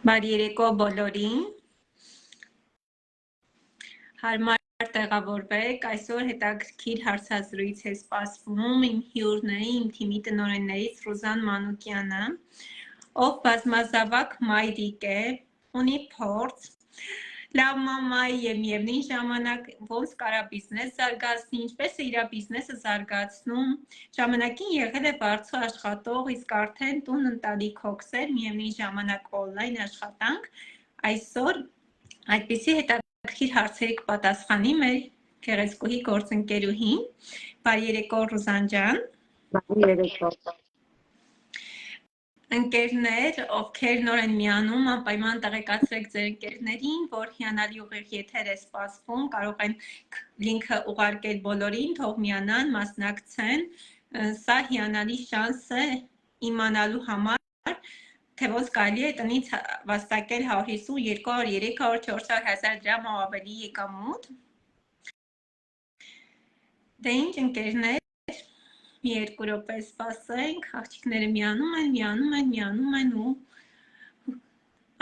Բարի երեկո բոլորին։ Հարմար տեղավորվեք, այսօր հետաքրքիր հարցազրույց է սպասվում իմ հյուրն է, իմ թիմի տնօրեններից Ռուզան Մանուկյանը, ով բազմազավակ մայրիկ է, ունի փորձ, լավ մամայի եւ միևնույն ժամանակ ոնց կարա բիզնես զարգացնի, ինչպես է իր բիզնեսը զարգացնում, ժամանակին եղել է բարձր աշխատող, իսկ արդեն տուն ընտանիք հոգսեր, միևնույն ժամանակ օնլայն աշխատանք, այսօր այդպիսի հետաքրքիր հարցերի կպատասխանի մեր գեղեցկուհի գործընկերուհին, բարի երեկո Ռուզան ջան։ Բարի երեկո։ Ընկերներ, ովքեր նոր են միանում, անպայման տեղեկացրեք ձեր ընկերներին, որ հիանալի ուղիղ եթեր է սպասվում, կարող են լինքը ուղարկել բոլորին, թող միանան, մասնակցեն, սա հիանալի շանս է իմանալու համար, թե ոնց կարելի է տնից վաստակել 150, 200, 300, 400 հազար դրամ ու ավելի եկամուտ։ Դե ինչ ընկերներ, մի երկու րոպե սպասենք, աղջիկները միանում են ու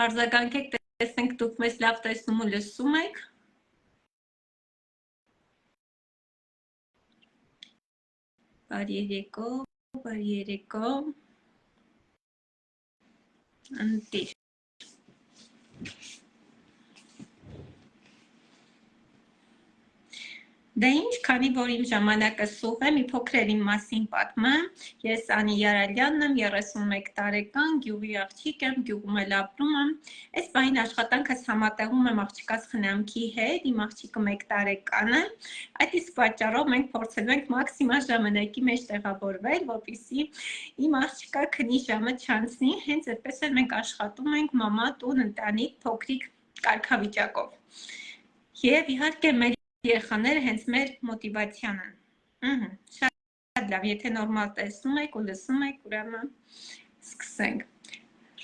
արձագանքեք, տեսնենք դուք մեզ լավ տեսնում ու լսում եք։ Բարի երեկո, ընտիր։ Դե ինչ, քանի որ իմ ժամանակը սուղ է, մի փոքր իմ մասին պատմեմ, ես Անի Յարալյանն եմ, 31 տարեկան, գյուղի աղջիկ եմ, գյուղում էլ ապրում եմ, այս պահին աշխատանքս համատեղում եմ աղջկաս խնամքի հետ, իմ աղջիկը 1 տարեկան է, այդ իսկ պատճառով մենք փորձելու ենք մաքսիմալ ժամանակի մեջ տեղավորվել, որպեսզի իմ աղջկա քնի ժամը չանցնի, հենց այդպես էլ մենք աշխատում ենք մամա, տուն, ընտանիք, փոքրիկ կարգավիճակով։ Եվ իհարկե մեր երեխաները հենց մեր մոտիվացիան են։ Շատ լավ, եթե նորմալ տեսնում եք ու լսում եք, ուրեմն սկսենք։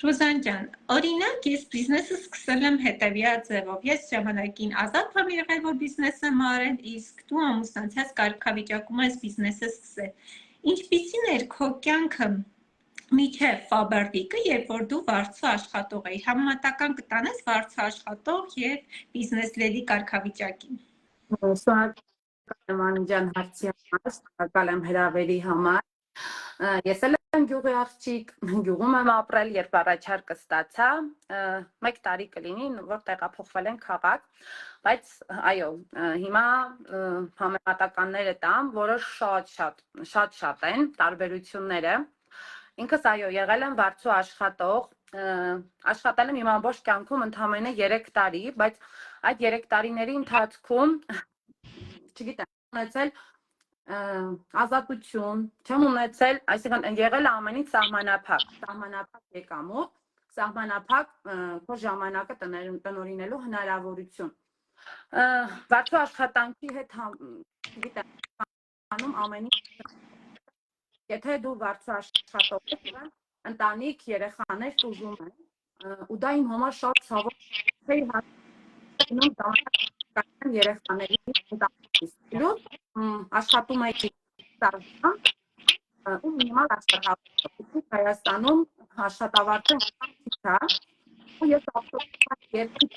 Ռուզան ջան, օրինակ ես բիզնեսը սկսել եմ հետևյալ ձևով։ Ես ժամանակին ազատ եմ եղել, որ բիզնես եմ արել, իսկ դու ամուսնացած կարգավիճակում ես բիզնեսը սկսել։ Ինչպիսին էր քո կյանքը միջև Ֆաբերդիկը, երբ որ դու վարձու աշխատող էիր, համեմատական կտանես վարձու աշխատող եւ բիզնես լեդի կարգավիճակին։ Շնորհակալ եմ Անի ջան հարցի համար, շնորհակալ եմ հրավերի համար։ Ես էլ եմ գյուղի աղջիկ, գյուղում եմ ապրել, երբ առաջարկը ստացա, 1 տարի կլինի, որ տեղափոխվել են քաղաք, բայց այո, հիմա համեմատականները տամ, որը շատ են տարբերությունները։ Ինքս այո, եղել եմ վարձու աշխատող, աշխատել եմ իմ ամբողջ կյանքում ընդամենը 3 տարի, բայց այդ 3 տարիների ընթացքում, չգիտեմ, ունեցել ազատություն, չեմ ունեցել, այսինքն եղել է ամենից սահմանափակ եկամուտ, սահմանափակ քո ժամանակը տնօրինելու հնարավորություն։ Վարձու աշխատանքի հետ, չգիտեմ, անում ամենից, եթե դու վարձու աշխատող ես, ընտանիք, երեխաներ տուժում են, ու դա իմ համար շատ ցավոք է երեխաների ընտանիքից, աշխատում էի տարվա ու մինիմալ աշխատավարձ Հայաստանում աշխատավարձը քիչ է, ու ես երկու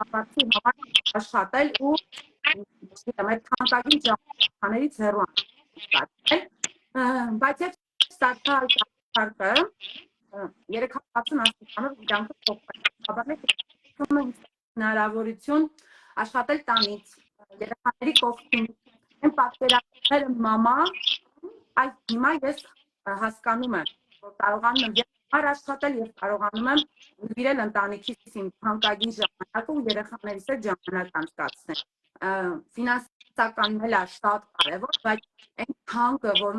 համար աշխատել ու այդ քանտագին ժամանակներից հեռու եմ, բայց երբ ստացա այդ արդյունքը 360 աստիճանով կյանքը փոխվել, հնարավորություն աշխատել տանից, երեխաների կողքին, այն պատկերացնել մամա, այդ հիմա ես հասկանում եմ, որ կարողանում եմ եւ աշխատել եւ կարողանում եմ նվիրել ընտանիքիս իմ թանկագին ժամանակը ու երեխաներիս հետ ժամանակ անցկացնել։ Ֆինանսականն էլ է շատ կարևոր, բայց այն թանկը, որ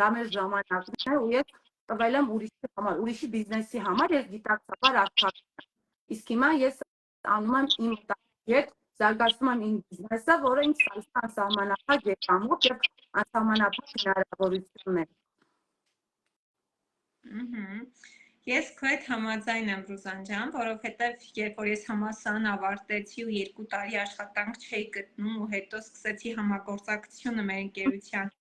դա մեր ժամանակն է, ու ես տվել եմ ուրիշի համար, ուրիշի բիզնեսի համար ես գիտակցաբար աշխատում եմ։ Իսկ հիմա ես անում եմ իմ ընտանիքի հետ, զարգացնում եմ իմ բիզնեսը, որը ինձ տալիս է անսահմանափակ եկամուտ եւ անսահմանափակ հնարավորություններ։ Ես քո հետ համաձայն եմ Ռուզան ջան, որովհետև երբ որ ես համալսարան ավարտեցի ու 2 տարի աշխատանք չէի գտնում ու հետո սկսեցի համագործակցությունը մեր ընկերության,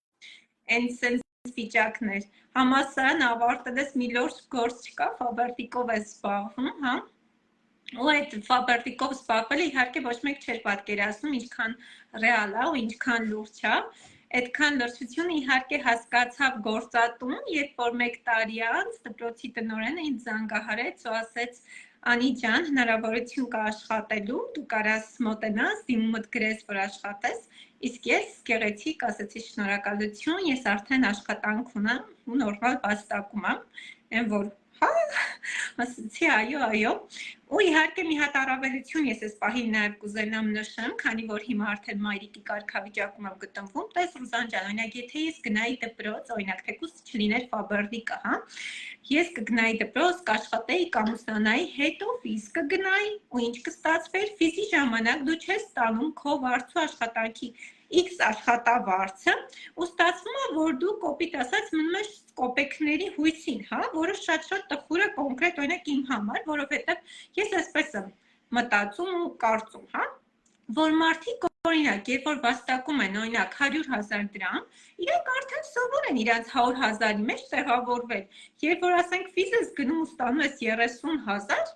այն sense վիճակներ, համալսարան ավարտել ես մի լուրջ գործ չկա, Ֆաբերդիկով ես զբաղվում, հա։ ու այդ ֆաբերտիկով սպառվելը իհարկե ոչ մեկ չէր պատկերացնում ինչքան ռեալ է ու ինչքան լուրջ է։ Այդքան լրջությունը իհարկե հասկացավ գործատուն, երբ որ 1 տարի անց դպրոցի տնօրենը ինձ զանգահարեց ու ասեց. Անի ջան, հնարավորություն կա աշխատելու, դու կարաս մոտենաս, դիմումդ գրես, որ աշխատես, իսկ ես գեղեցիկ ասեցի շնորհակալություն, ես արդեն աշխատանք ունեմ ու նորմալ վաստակում եմ, այն որ հա ասեցի այո, ու իհարկե մի հատ առավելություն ես այս պահին նաև կուզենամ նշեմ, քանի որ հիմա արդեն մայրիկի կարգավիճակում եմ գտնվում, տես Ռուզան ջան, օրինակ եթե ես գնայի դպրոց, օրինակ թեկուզ չլիներ ֆաբերտիկը, հա, ես կգնայի դպրոց, կաշխատեի, կամուսնանայի, հետո ֆիզ կգնայի, ու ինչ կստացվեր, ֆիզի ժամանակ դու չես ստանում քո վարձու աշխատանքի X աշխատավարձը, ու ստացվում է, որ դու կոպիտ ասած մնում ես կոպեքների հույսին, հա, որը շատ տխուր է կոնկրետ օրինակ իմ համար, որովհետև ես այսպես եմ մտածում ու կարծում, հա, որ մարդիկ օրինակ, երբ որ վաստակում են օրինակ 100,000 դրամ, իրենք արդեն սովոր են իրանց 100,000-ի մեջ տեղավորվել, երբ որ ասենք ֆիզ ես գնում ու ստանում ես 30,000,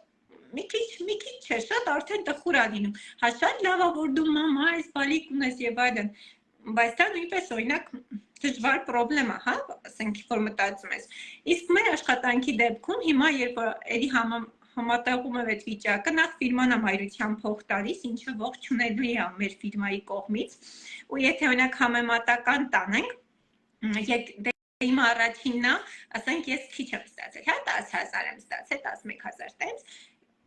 մի քիչ չէ, շատ արդեն տխուր է լինում, հա շատ լավ է, որ դու մամա ես, բալիկ ունես եւ այլն, բայց դա նույնպես օրինակ դժվար պրոբլեմ է, հա, ասենք որ մտածում ես, իսկ մեր աշխատանքի դեպքում հիմա երբ որ էլի համատեղում եմ այդ վիճակը, նախ ֆիրման եմ այրության փող տալիս, ինչը ողջունելի է մեր ֆիրմայի կողմից, ու եթե օրինակ համեմատական տանենք, Իմ առաջինն է, ասենք ես քիչ եմ ստացել, հա, 10,000 եմ ստացել, 11,000 տենց,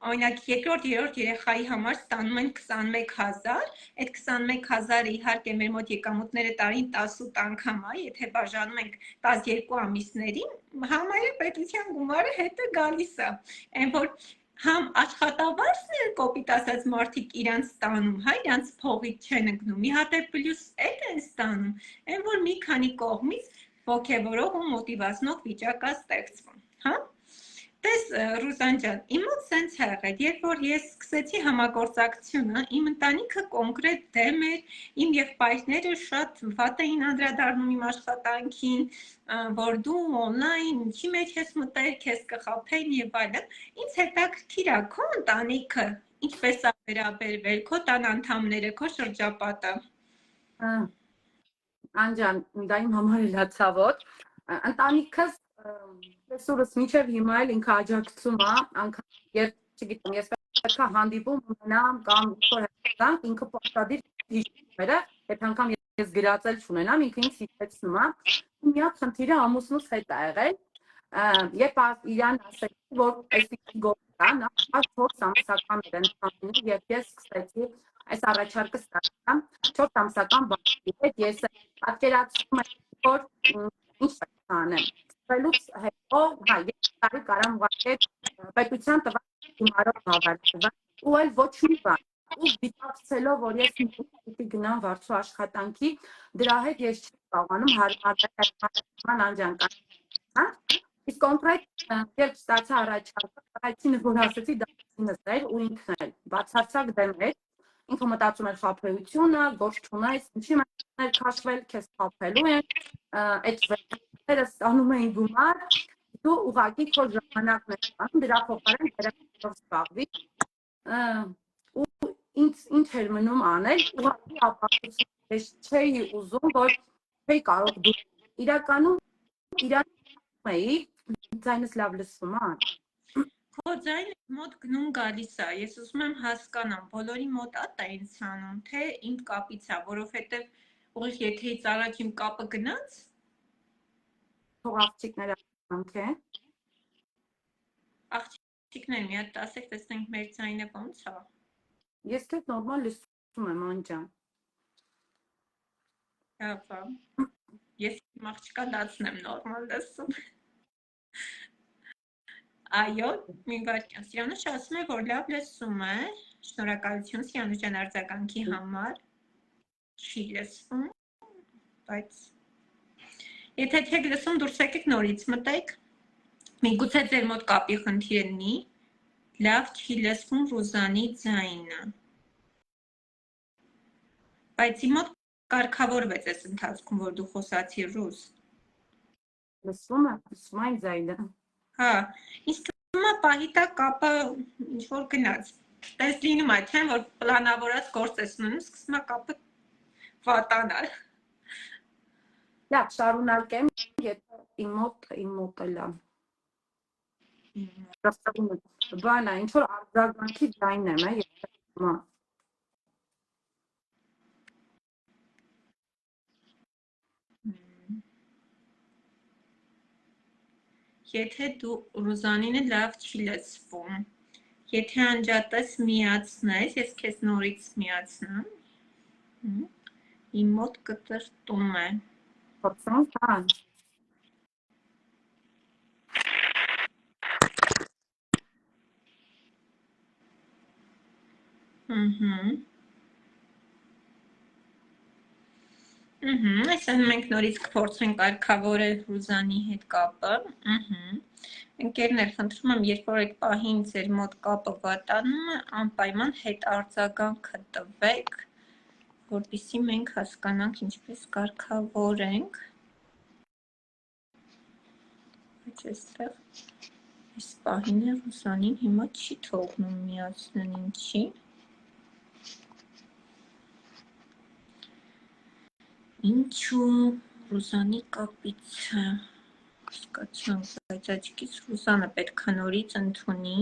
օրինակ երկրորդ, երրորդ երեխայի համար ստանում են 21,000, այդ 21,000-ը իհարկե մեր մոտ եկամուտները տարին 18 անգամ է, եթե բաժանում ենք 12 ամիսներին, համարյա պետության գումարը հետը գալիս է, այն որ համ աշխատավարձն էլ կոպիտ ասած մարդիկ իրանց ստանում, հա, իրանց փողից չեն ընկնում, մի հատ է պլյուս այդ են ստանում, այն որ մի քանի կողմից ոգևորող ու մոտիվացնող վիճակ է ստեղծվում, հա։ Տես Ռուզան ջան, իմ մոտ սենց է եղել, երբ որ ես սկսեցի համագործակցությունը, իմ ընտանիքը կոնկրետ դեմ էր, իմ եղբայրները շատ վատ էին անդրադառնում իմ աշխատանքին, որ դու օնլայն ինչի մեջ ես մտել, քեզ կխաբեն եւ այլն, ինձ հետաքրքիր է քո ընտանիքը, ինչպես է վերաբերվել, քո տան անդամները, քո շրջապատը։ Անջան, դա իմ համար էլ հացավոտ, ընտանիքս Տեսուրս միջև հիմա էլ ինքը աջակցում է, անգամ երբ, չգիտեմ, ես պետք է հանդիպում ունենամ կամ ինչ-որ հետազանք, ինքը պարտադիր հիշումները, այդ անգամ ես գրածել չունենամ, ինքը ինձ հիշեցնում է, մի հատ խնդիրը ամուսնուս հետ է եղել, երբ իրան ասեցի, որ այսպիսի գործ կա, նա 4 ամսական էր ընդհանրում, երբ ես սկսեցի այս առաջարկը ստացամ, 4 ամսական բաժի հետ ես պատկերացնում եմ, որ ինչ պետք է անեմ։ Լուց հետո, հա, ես տարի կարամ ուղղակի պետության տված գումարով հավաքվել, ու էլ ոչ մի բան, ու դիտակցելով, որ ես պիտի գնամ վարձու աշխատանքի, դրա հետ ես չի կարողանում հարմարվել անջանքան, հա, իսկ կոնկրետ երբ ստացա առաջարկը, առաջինը որ ասեցի դա ինձ էր ու ինքն էլ բացարձակ դեմ էր, ինքը մտածում էր խաբեությունը, գործ չունես, ինչի մտներ քաշվել, քեզ խաբելու են, այդ ստանում էին գումար, դու ուղղակի քո ժամանակն ես ստանում, դրա փոխարեն երեխաներով զբաղվիր, ու ինչ էր մնում անել, ուղղակի ապացուցում ես չէի ուզում, որ չէի կարող դու իրականում իրական էի, ձայնս լավ լսվում է։ Քո ձայնը մոտ գնում գալիս է, ես ուզում եմ հասկանամ, բոլորի մոտ է դա ինձ անում, թե իմ կապից է, որովհետև ուղիղ եթեից առաջ իմ կապը գնաց, թող աղջիկները ասանք է։ Աղջիկներ մի հատ ասեք, տեսնենք մեր ձայնը ոնց է։ Ես քեզ նորմալ լսում եմ, Անջան։ Հապա։ Ես իմ աղջկան դացնեմ նորմալ լսում։ Այո, մի վարքյան, Սիրանուշ ասում է, որ լավ լսում է, շնորհակալություն Սիրանուշ ջան արձագանքի համար, չի լսում, բայց եթե չեք լսում, դուրս եկեք նորից մտեք, միգուցե ձեր մոտ կապի խնդիր լինի, լավ չի լսվում Ռուզանի ձայնը, բայց իմ մոտ կարգավորվեց այս ընթացքում, որ դու խոսացիր Ռուզ։ Լսում եմ ձայնը։ Հա, ինձ թվում է պահի տակ կապը ինչ որ գնաց։ Տես լինում է, թե որ պլանավորած գործ ես ունում, սկսում է կապը վատանալ։ Լավ, շարունակեմ, եթե իմ մոտ էլ է։ Բանա, ինչ որ արձագանքի ձայն եմ, Եթե դու Ռուզանինը լավ չի լսվում, եթե անջատես միացնես, ես քեզ նորից միացնեմ, իմ մոտ կտրտում է։ Փորձենք, հա։ Այսօր մենք նորից կփորձենք կարգավորել Ռուզանի հետ կապը։ Ընկերներ, խնդրում եմ, երբ որ այդ պահին ձեր մոտ կապը վատանում է, անպայման հետ արձագանքը տվեք, որպեսզի մենք հասկանանք ինչպես կարգավորենք։ Բայց այստեղ այս պահին է Ռուզանին հիմա չի թողնում միացնել, ինչի։ Ինչու Ռուզանի կապից հասկացանք, բայց աչքից Ռուզանը պետք է նորից ընդունի։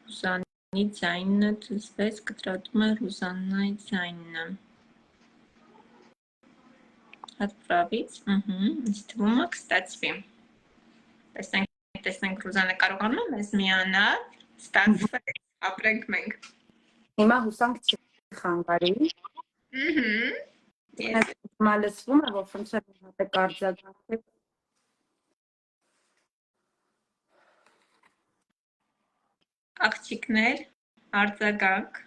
Ռուզանի ձայնը ծզվեց, կտրատում է Ռուզանայի ձայնը։ Отправить, ինձ թվում է կստացվի։ Տեսնենք Ռուզանը կարողանում է մեզ միանալ, ստացվեց, ապրենք մենք։ Հիմա հուսանք չի խանգարի։ Հիմա լսվում է, որ ֆունկցիան հատե արձագանքը։ Աղջիկներ, արձագանք։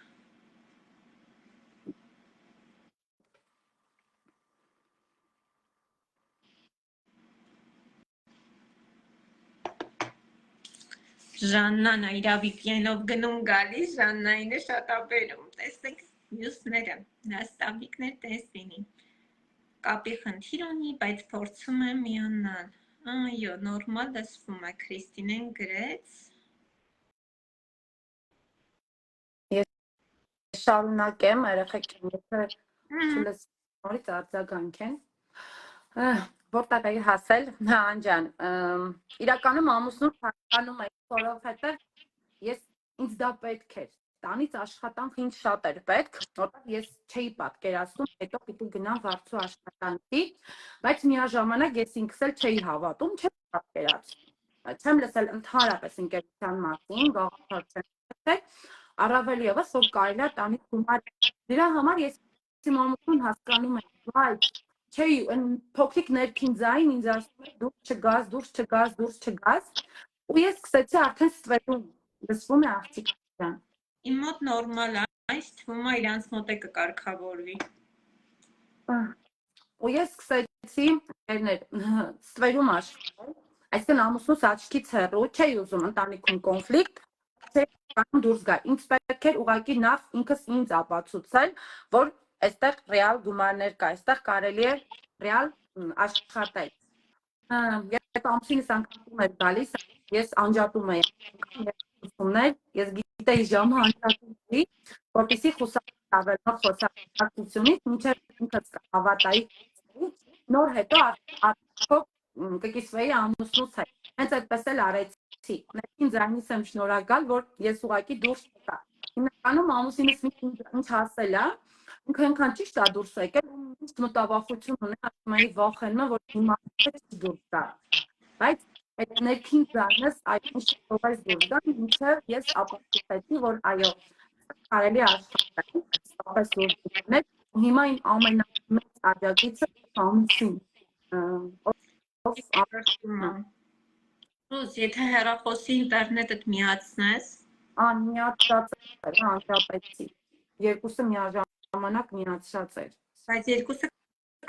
Ժաննան իրավի պիենով գնում գալիս, Ժաննայինը շատ ապերում, տեսեք մյուսները, նաստավիկներ տես լինի, կապի խնդիր ունի, բայց փորձում է միանալ, այո, նորմալ լսվում է, Քրիստինեն գրեց, ես շարունակեմ, երեխեք եթե չլսվում նորից արձագանք են, որտեղ էի հասել, Անջան, իրականում ամուսնուս հասկանում էի, որովհետև ես ինձ դա պետք էր, տանից աշխատանք ինձ շատ էր պետք, որտեղ ես չէի պատկերացնում, հետո պիտի գնամ վարձու աշխատանքի, բայց միաժամանակ ես ինքս էլ չէի հավատում, չէի պատկերացնում, չեմ լսել ընդհանրապես ընկերության մասին, գաղափար չեմ լսել, առավել ևս, որ կարելի է տանից գումար, դրա համար ես իմ ամուսնուն հասկանում եմ, բայց չէի, փոքրիկ ներքին ձայն ինձ ասում է դուրս չգաս, ու ես սկսեցի արդեն ստվերում, լսվում է աղջիկան։ Իմ մոտ նորմալ է, այս թվում է իրանց մոտ է կկարգավորվի։ Ու ես սկսեցի ստվերում աշխատել, այսինքն ամուսնուս աչքից հեռու, չէի ուզում ընտանիքում կոնֆլիկտ, չէի դուրս գա, ինձ պետք էր ուղղակի նախ ինքս ինձ ապացուցել, որ այստեղ ռեալ գումարներ կա, այստեղ կարելի է ռեալ աշխատել։ Երբ ամուսինս անգամ էր գալիս, ես անջատում էի, ես գիտեի ժամը անջատում էի, որպեսզի խուսափել խոսակցությունից, մինչև ինքս հավատայի, նոր հետո արդյոք կկիսվեի ամուսնուց հետ, հենց այդպես էլ արեցի, ներքին ձայնից եմ շնորհակալ, որ ես ուղղակի դուրս չեկա, հիմնականում ամուսինս ինչ ասել է, ինքը այնքան ճիշտ է դուրս եկել, ինչ մտավախություն ունի, ասում էի վախենում եմ, որ հիմա չի դուրս գա, բայց այդ ներքին ձայնս այդ ինչպես դուրս գա, մինչև ես ապացուցեցի, որ այո, կարելի է աշխատել, ստապես դուրս գնել, ու հիմա իմ ամենամեծ աջակիցը ամուսին, Ռուզ, եթե հեռախոսի ինտերնետդ միացնես, անջատեցի, երկուսը միաժամանակ միացած էր, բայց երկուսը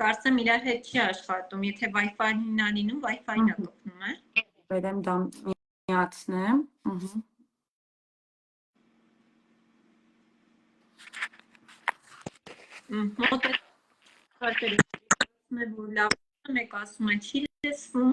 կարծեմ իրար հետ չի աշխատում, եթե Wi-Fi-ն է լինում, Wi-Fi-ն է կպնում է։ Բերեմ դա միացնեմ, մոտ է որ լավ մեկ ասում է չի լսվում,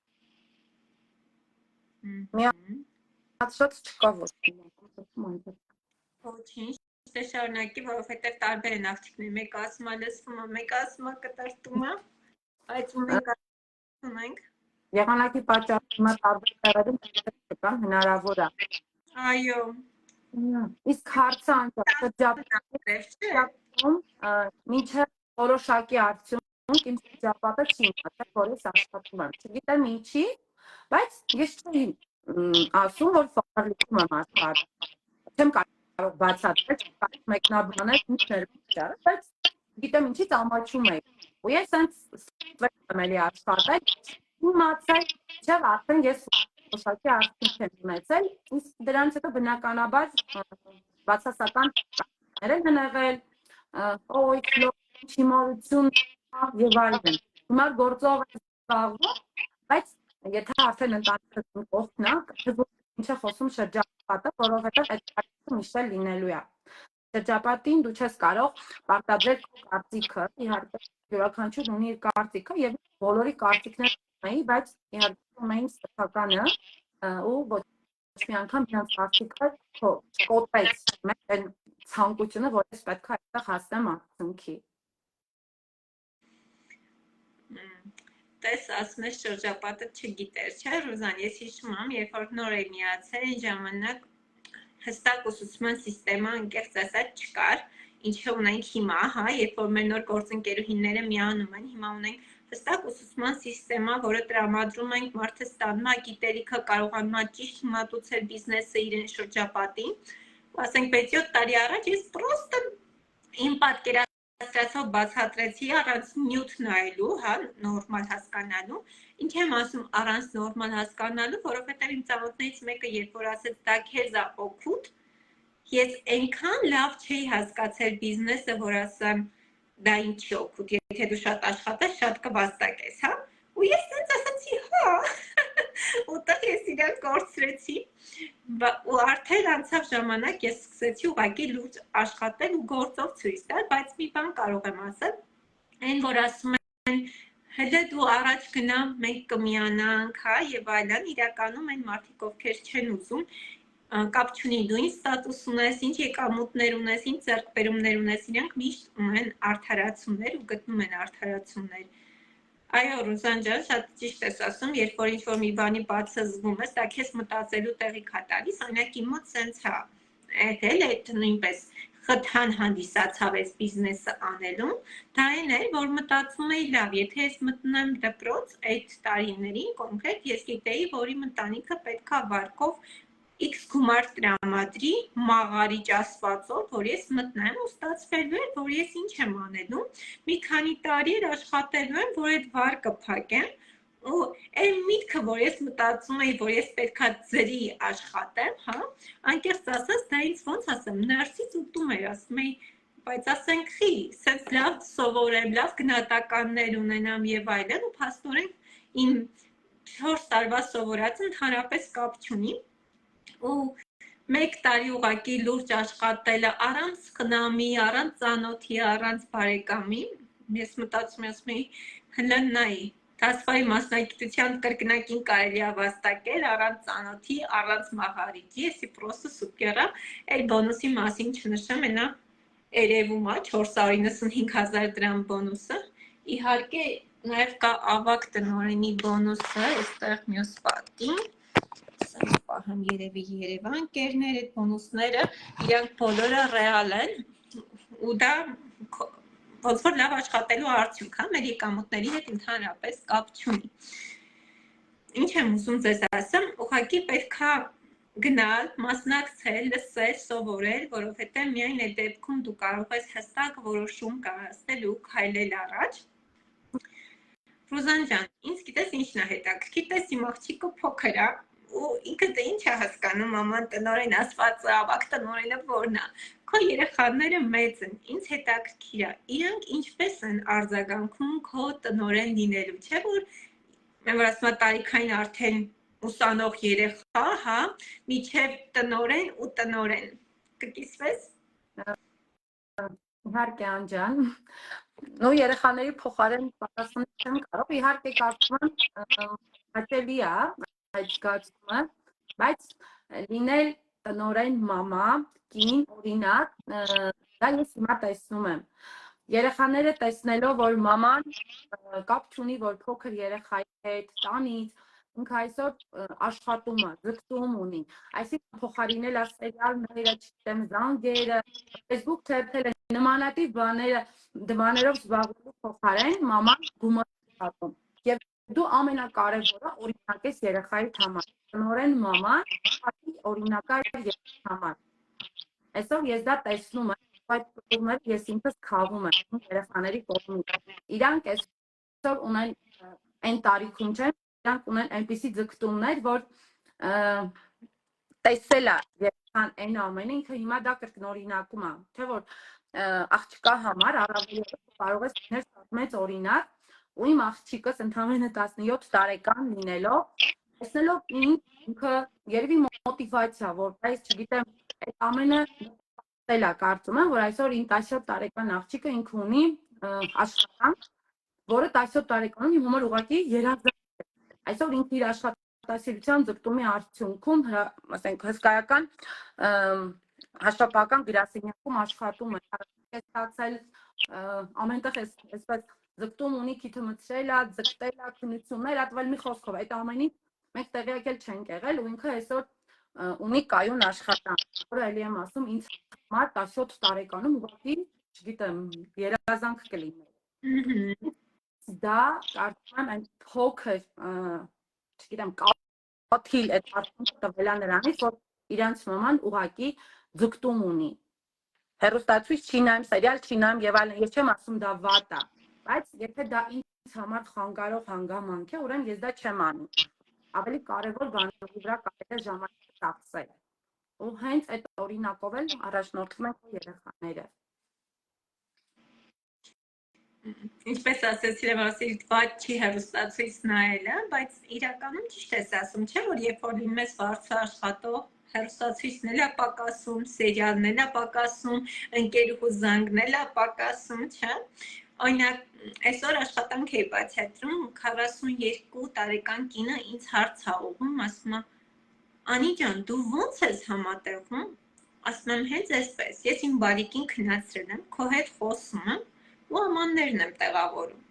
Միացած չկա ոչ։ Ոչինչ, դե շարունակի, որովհետև տարբեր են աղջիկներ, մեկը ասում է լսվում է, մեկը ասում է կտրտում է, բայց մենք ունենք։ Եղանակի պատճառով հիմա տարբեր տեղերում կան հնարավոր է։ Այո։ Իսկ հարցը շրջապատում մինչև որոշակի արդյունք իմ շրջապատը չի իմացել, որ ես աշխատում եմ։ Չգիտեմ ինչի, բայց ես չի ասում, որ ֆորմալիզм եմ աշխատում։ Չեմ կարող բացատրել, մեկնաբանել ինչներ պատճառը, բայց գիտեմ ինչից ամաչում եմ։ Ու ես հենց ստվեմ էլի աշխատել, իմացել, չէ՞ արդեն ես որոշակի արդյունք եմ ունեցել, իսկ դրանից հետո բնականաբար բացասական ներ են եղել, օй, չիմարություն եւ այլն։ Հիմա գործով եմ զբաղվում, բայց եթե արդեն ընտանիքը կողքն է, ինչ է խոսում շրջապատը, որովհետեւ այդ կարծիքը միշտ լինելու է։ Շրջապատին դու չես կարող պարտադրել քո կարծիքը, իհարկե յուրաքանչյուր ունի իր կարծիքը եւ բոլորի կարծիքները ունեի, բայց իհարկե ունեին սեփականը ու ոչ մի անգամ իրանց կարծիքը չկոտրեց մեկ այն ցանկությունը, որ ես պետք է այդտեղ հասնեմ արդյունքի։ Տես ասում ես շրջապատը չգիտեր, չէ՞ Ռուզան, ես հիշում եմ, երբ որ նոր էի միացել, այն ժամանակ հստակ ուսուցման համակարգը անկեղծ ասած չկար, ինչը ունենք հիմա, հա, երբ որ մեր նոր գործընկերուհիները միանում են, հիմա ունենք հստակ ուսուցման համակարգ, որը տրամադրում ենք, մարդը ստանում է գիտելիքը, կարողանում է ճիշտ մատուցել բիզնեսը իրեն շրջապատին։ Ասենք 6-7 տարի առաջ ես պրոստը իմ պատկերացրածով բացատրեցի առանց նյութ նայելու, հա, նորմալ հասկանալու։ Ինչ եմ ասում առանց նորմալ հասկանալու, որովհետև իմ ծանոթներից մեկը երբ որ ասեց դա քեզ է օգուտ, ես այնքան լավ չէի հասկացել բիզնեսը, որ ասեմ դա ինչի օգուտ, եթե դու շատ աշխատես, շատ կվաստակես, հա։ Ու ես ինձ ասացի, հա։ Ուտեղ ես իրան կորցրեցի, ու արդեն անցավ ժամանակ ես սկսեցի ուղղակի լուրջ աշխատել ու գործով ցույց տալ, բայց մի բան կարող եմ ասել, այն որ ասում են հələ դու առաջ գնա, մենք կմիանանք, հա, եւ այլն, իրականում այն մարդիկ, ովքեր չեն ուզում, կապ չունի դու ինչ ստատուս ունես, ինչ եկամուտներ ունես, ինչ ձեռքբերումներ ունես, իրանք միշտ ունեն արդարացումներ ու գտնում են արդարացումներ։ Այո, Ռուզան ջան, շատ ճիշտ ես ասում, երբ որ ինչ-որ մի բանի բացը զգում ես, դա քեզ մտածելու տեղիք է տալիս, օրինակ իմ մոտ սենց է եղել, այդ նույնպես խթան հանդիսացավ այս բիզնեսը անելուն, դա այն էր, որ մտածում էի լավ, եթե ես մտնեմ դպրոց այդ տարիներին, կոնկրետ ես գիտեի, որ իմ ընտանիքը պետք է վարկով X գումար տրամադրի մաղարիչ ասվածով, որ ես մտնեմ ու ստացվելու է, որ ես ինչ եմ անելու, մի քանի տարի աշխատելու եմ, որ այդ վարկը փակեմ, ու այն միտքը, որ ես մտածում էի, որ ես պետքա ձրի աշխատեմ, հա, անկեղծ ասած, դա ինձ ոնց ասեմ, ներսից ուտում էր, ասում էի, բայց ասենք խի, սենց լավ սովորեմ, լավ գնահատականներ ունենամ եւ այլն, ու փաստորեն իմ 4 տարվա սովորածը ընդհանրապես կապ չունի, ու մեկ տարի ուղղակի լուրջ աշխատելը առանց խնամի, առանց ծանոթի, առանց բարեկամի, ես մտածում եմ, հլնայի, դասվայի մասնագիտության կրկնակին կարելի է վաստակել առանց ծանոթի, առանց մաղարիչի, եսի պրոստը սուպերա, այդ բոնուսի մասին չնշեմ, այնա երևում է 495,000 դրամ բոնուսը, իհարկե նաև կա ավագ տնօրենի բոնուսը, այստեղ մյուս պատին, պահեմ երևի Երևան կերներ, այդ բոնուսները իրանք բոլորը ռեալ են ու դա ոնց որ լավ աշխատելու արդյունք է, մեր եկամուտների հետ ընդհանրապես կապ չունի։ Ինչ եմ ուզում ձեզ ասեմ, ուղղակի պետքա գնալ, մասնակցել, լսել, սովորել, որովհետև միայն այդ դեպքում դու կարող ես հստակ որոշում կայացնել ու քայլել առաջ։ Ռուզան ջան, ինձ գիտես ինչն է հետաքրքիր, տես իմ աղջիկը փոքր է, ու ինքը դե ինչ է հասկանում մաման տնօրեն ասվածը, ավագ տնօրենը որն է։ Քո երեխաները մեծ են, ինձ հետաքրքիր է, իրանք ինչպես են արձագանքում քո տնօրեն լինելու, չէ՞ որ ասում եմ տարիքային արդեն ուսանող երեխա, հա, միջև տնօրեն ու տնօրեն։ Կկիսվես։ Իհարկե անջան։ Նո երեխաների փոխարեն պատասխանել չեմ կարող, իհարկե կարծում եմ հաճելի է, այդ զգացումը, բայց լինել տնորեն մամա, կին, օրինակ, դա ես հիմա տեսնում եմ։ Երեխաները տեսնելով, որ մաման կապ չունի, որ փոքր երեխայի հետ տանից, ինքը այսօր աշխատում է, ձգտում ունի, այսինքն փոխարինել է սերիալները, չգիտեմ, զանգերը, Facebook թերթերը, նմանատիպ բաներով զբաղվելու փոխարեն մաման գումար է հատում։ Եվ դու ամենակարևորը օրինակ ես երեխայի համար։ Տնորեն մաման օրինակար երեխայի համար։ Այսօր ես դա տեսնում եմ, այդ կողմերը ես ինքս խաղում եմ երեխաների կողմից։ Իրանք այսօր ունեն այն տարիքում չեն, իրանք ունեն այնպիսի ձգտումներ, որ տեսել է երեխան այն ամենը, ինքը հիմա դա կրկնօրինակում է, թե որ աղջկա համար առավելապես կարող ես դնել մեծ օրինակ, ու իմ աղջիկս ընդամենը 17 տարեկան լինելով, տեսնելով ինքը երևի մոտիվացիա, որպես չգիտեմ, այդ ամենը էլ է կարծում եմ, որ այսօր 17 տարեկան աղջիկը ինքը ունի աշխատանք, որը 17 տարեկանում իմ համար ուղղակի երազանք է։ Այսօր ինքը իր աշխատասիրության ձգտումի արդյունքում, ասենք, հսկայական հաշվապահական գրասենյակում աշխատում է, ստացել ամենտեղ այսպես ձգտում ունի, քիթը մտցրել է, ձգտել է, քննություններ ատվել, մի խոսքով, այդ ամենից մենք տեղյակ էլ չենք եղել, ու ինքը այսօր ունի կայուն աշխատանք, որը էլի եմ ասում, ինձ համար 17 տարեկանում ուղղակի, չգիտեմ, երազանք կլիներ։ Դա կարծում եմ այն փոքր, չգիտեմ, կաթիլ այդ արդյունքը տվել է նրանից, որ իրանց մաման ուղղակի ձգտում ունի։ Հեռուստացույց չի նայում, սերիալ չի նայում եւ այլն, ես չեմ ասում դա վատ է, բայց եթե դա ինձ համար խանգարող հանգամանք է, ուրեմն ես դա չեմ անում։ Ավելի կարևոր բաների վրա կարելի է ժամանակ ծախսել։ Ու հենց այդ օրինակով էլ առաջնորդվում են երեխաները։ Ինչպես ասեցի, Լևասիր, վատ չի հեռուստացույց նայելը, բայց իրականում ճիշտ ես ասում, չէ՞ որ երբ որ լինում ես վարձը աշխատող, հեռուստացույցն էլ է պակասում, սերիալն էլ է պակասում, ընկերուհու զանգն էլ է պակասում, չէ՞։ Օրինակ, այսօր աշխատանք էի բացատրում, 42 տարեկան կինը ինձ հարց է ուղղում, ասում է. «Անի ջան, դու ո՞նց ես համատեղում»։ Ասում եմ, հենց այսպես, ես իմ բարիկին քննացրել եմ, քո հետ խոսում եմ ու ամաններն եմ տեղավորում։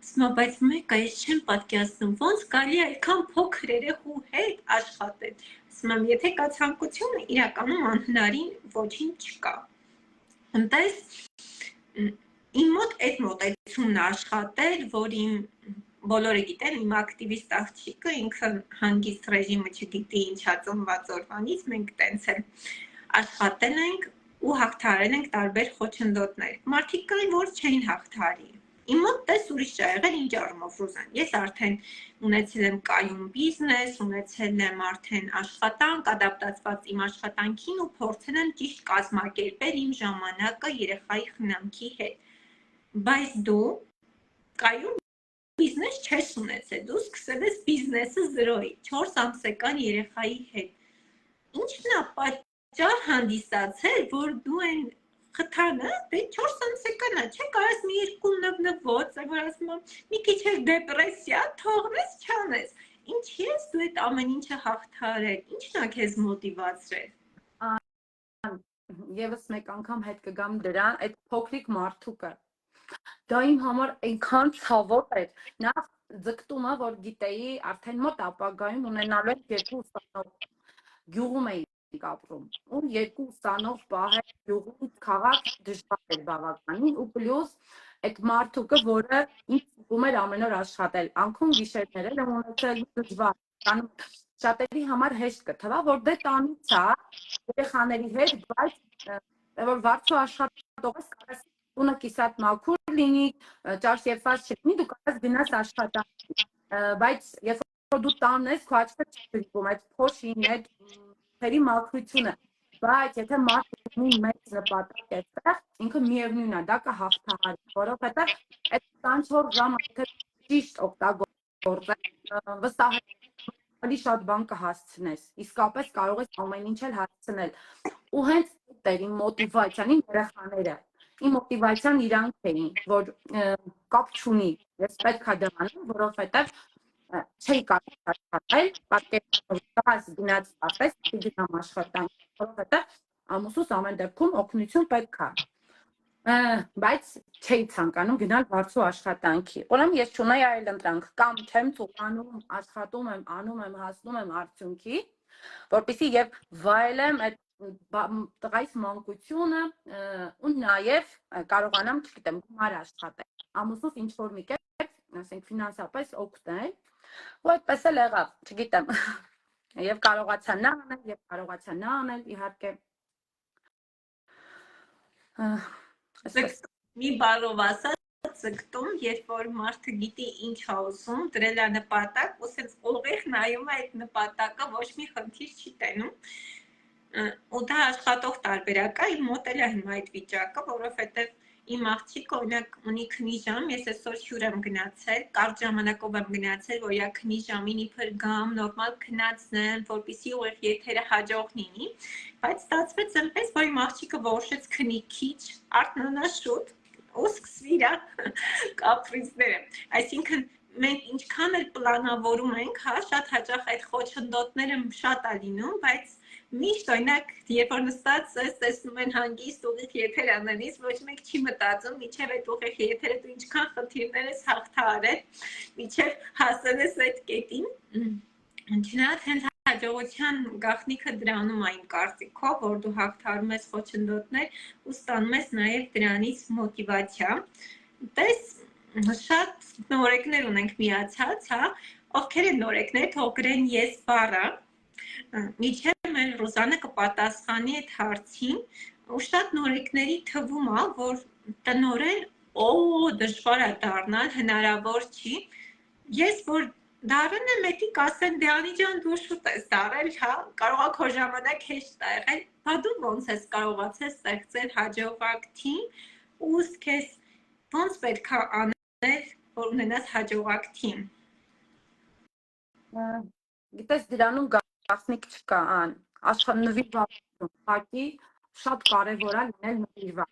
Ասում եմ, բայց մեկը ես չեմ պատկերացնում, ո՞նց կարելի է այդքան փոքր երեխու հետ աշխատել։ Ասում եմ, եթե կա ցանկությունը, իրականում անհնարին ոչինչ չկա։ Ընտես իմ մոտ այդ մոտեցումն աշխատել, որ իմ բոլորը գիտեն, իմ ակտիվիստ աղջիկը ինքը հանգիստ ռեժիմը չգիտի ինչա ծնված օրվանից, մենք տենց էլ աշխատել ենք ու հաղթարել ենք տարբեր խոչընդոտներ։ Մարդիկ կային, որ չէին հաղթարի։ Իմ մոտ տես ուրիշ չի եղել, ինչ առումով Ռուզան։ Ես արդեն ունեցել եմ կայուն բիզնես, ունեցել եմ արդեն աշխատանք, ադապտացված իմ աշխատանքին ու փորձել եմ ճիշտ կազմակերպել իմ ժամանակը երեխայի խնամքի հետ։ Բայց դու կայուն բիզնես չես ունեցել, դու սկսել ես բիզնեսը զրոյի, 4 ամսական երեխայի հետ։ Ինչն է պատճառ հանդիսացել, որ դու այն խթանը, դե 4 ամսական է, չէ՞, կարաս մի երկու նվնվոց, որ ասում եմ, մի քիչ էլ դեպրեսիա, թողնես, չանես։ Ինչի՞ ես դու այդ ամեն ինչը հաղթարել, ինչն է քեզ մոտիվացրել։ Եվս մեկ անգամ հետ կգամ դրան, այդ փոքրիկ մարդուկը։ Դա իմ համար այնքան ցավոտ էր։ Նախ ձգտումը, որ գիտեի, արդեն մոտ ապագայում ունենալու եմ 2 ուսանող, գյուղում էինք ապրում, ու 2 ուսանող պահել գյուղից քաղաք դժվար էր բավականին, ու պլյուս այդ մարդուկը, որը ինձ ուզում էր ամեն օր աշխատել, անկում գիշերներ էլ եմ ունեցել դժվար, շատերի համար հեշտ կթվա, որ դե տանից է, երեխաների հետ, բայց որ վարձու աշխատող ես, կարես տունը կիսատ մաքուր լինի, ճաշ եփված չլինի, դու կարես գնաս աշխատանքի, բայց երբ որ դու տանն ես, քո աչքը չի գրկում այդ փոշին, այդ թերի մաքրությունը, բայց եթե մարդը ունի մեծ նպատակ այդտեղ, ինքը միևնույն է, դա կհաղթահարի, որովհետև այդ 24 ժամը եթե ճիշտ օգտագործես, վստահ ավելի շատ բան կհասցնես, իսկապես կարող ես ամեն ինչ էլ հասցնել, ու հենց այդ էր իմ մոտիվացիան, իմ երեխաները, իմ մոտիվացիան իրանք էին, որ կապ չունի, ես պետք է դրանեմ, որովհետև չի կարող աշխատել, պատկերված գնաց ապես, դիգրամ աշխատանք, որովհետև ամուսուս ամեն դեպքում օգնություն պետք է։ Բայց չէի ցանկանում գնալ բարձու աշխատանքի։ Ուրեմն ես չունեի այլ ընտրանք, կամ չեմ ցանկանում, աշխատում եմ, անում եմ, հասնում եմ արդյունքի, որպեսզի եւ վայելեմ այդ տղայիս մանկությունը ու նաեւ կարողանամ, չգիտեմ, գումար աշխատել։ Ամուսուս ինչ որ մի կերպ, ասենք ֆինանսապես օգնել, ու այդպես էլ եղավ, չգիտեմ։ Եվ կարողացա նա անել, եւ կարողացա նա անել, իհարկե։ Մի բառով ասած ձգտում, երբ որ մարդը գիտի ինչ է ուզում, դրել է նպատակ, ու սենց ուղիղ նայում է այդ նպատակը, ոչ մի խնդիր չի տենում։ Ու դա աշխատող տարբերակ է, իմ մոտ էլ է հիմա այդ վիճակը, որովհետև իմ աղջիկը օրինակ ունի քնիժամ, ես այսօր հյուր եմ գնացել, կարճ ժամանակով եմ գնացել, որ յա քնիժամին իբր գամ, նորմալ քնացնեմ, որպեսզի ուղիղ եթերը հաջող լինի, բայց ստացվեց այնպես, որ իմ աղջիկը որոշեց քնի քիչ, արթնանա շուտ, ու սկսվի իր կապրիզները։ Այսինքն մենք ինչքան էլ պլանավորում ենք, հա, շատ հաճախ այդ խոչընդոտները շատ է լինում, բայց միշտ օրինակ, երբ որ նստած ես, տեսնում են հանգիստ ուղիղ եթեր անելիս, ոչ մեկ չի մտածում, մինչև այդ ուղիղ եթերը դու ինչքան խնդիրներ ես հաղթահարել, մինչև հասել ես այդ կետին։ Չնայած հենց հաջողության գաղտնիքը դրանում է իմ կարծիքով, որ դու հաղթահարում ես խոչընդոտներ ու ստանում ես նաև դրանից մոտիվացիա։ Տես շատ նորեկներ ունենք միացած, հա, ովքեր են նորեկներ, թող գրեն ես բառը, միջև մեր Ռուզանը կպատասխանի այդ հարցին, ու շատ նորեկների թվում է, որ տնորեն դժվար է դառնալ, հնարավոր չի։ Ես որ դառն եմ, մեկիկ ասեն, Դիանի ջան, դու շուտ ես դառել, հա, կարող է քո ժամանակ հեշտ է եղել, բա դու ոնց ես կարողացել ստեղծել հաջողակ թիմ, ու քեզ ոնց պետք է անել, որ ունենաս հաջողակ թիմ։ Գիտես, դրանում գաղտնիք չկա, նվիրվածություն, ուղղակի շատ կարևոր է լինել նվիրված։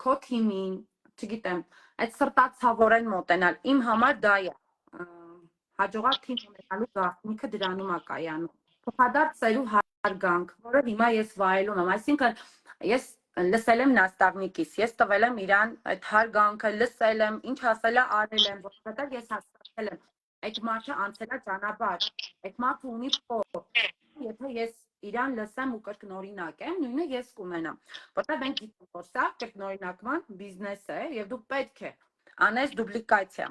Քո թիմին, չգիտեմ, այդ սրտացավորեն մոտենալ, իմ համար դա է։ Հաջողակ թիմ ունենալու գաղտնիքը դրանում է կայանում։ Փոխադարձելու հարգանք, որը հիմա ես վայելում եմ, այսինքն ես լսել եմ նաստավնիկից, ես տվել եմ իրան այդ հարգանքը, լսել եմ, ինչ ասել է, արել եմ, որովհետև ես հասկացել եմ, այդ մարդը անցել է ճանապարհ, այդ մարդը ունի փորձ, եթե ես իրան լսեմ ու կրկնօրինակեմ, նույնը ես կունենամ, որտեղ մենք գիտենք, որ սա կրկնօրինակման բիզնես է եւ դու պետք է անես դուպլիկացիա։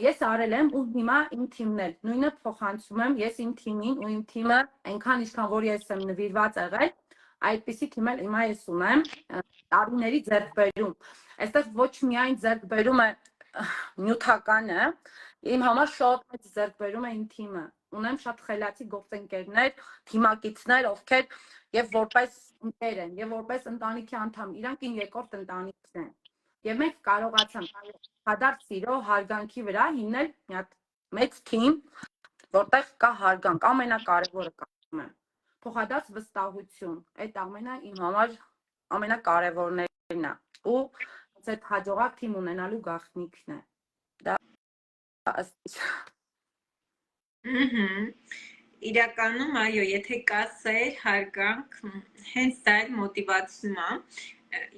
Ես արել եմ ու հիմա իմ թիմն էլ նույնը փոխանցում եմ, ես իմ թիմին ու իմ թիմը այնքան ինչքան որ ես եմ նվիրված եղել, այդպիսի թիմ էլ հիմա ես ունեմ, տարիների ձեռքբերում։ Այստեղ ոչ միայն ձեռքբերում է նյութականը, իմ համար շատ մեծ ձեռքբերում է իմ թիմը։ Ունեմ շատ խելացի գործընկերներ, թիմակիցներ, ովքեր եւ որպես ընկեր են, եւ որպես ընտանիքի անդամ, իրանք իմ երկրորդ ընտանիքն են։ Եվ մենք կարողացանք հադարտ սիրո հարգանքի վրա հիմնել մի հատ մեծ թիմ, որտեղ կա հարգանք, ամենակարևորը կարծում եմ։ Փոխադարձ վստահություն, այդ ամենը իմ համար ամենակարևորներն է ու այդ հաջողակ թիմ ունենալու գաղտնիքն է։ Դա Իրականում, այո, եթե կա սեր, հարգանք, հենց դա էլ մոտիվացնում է։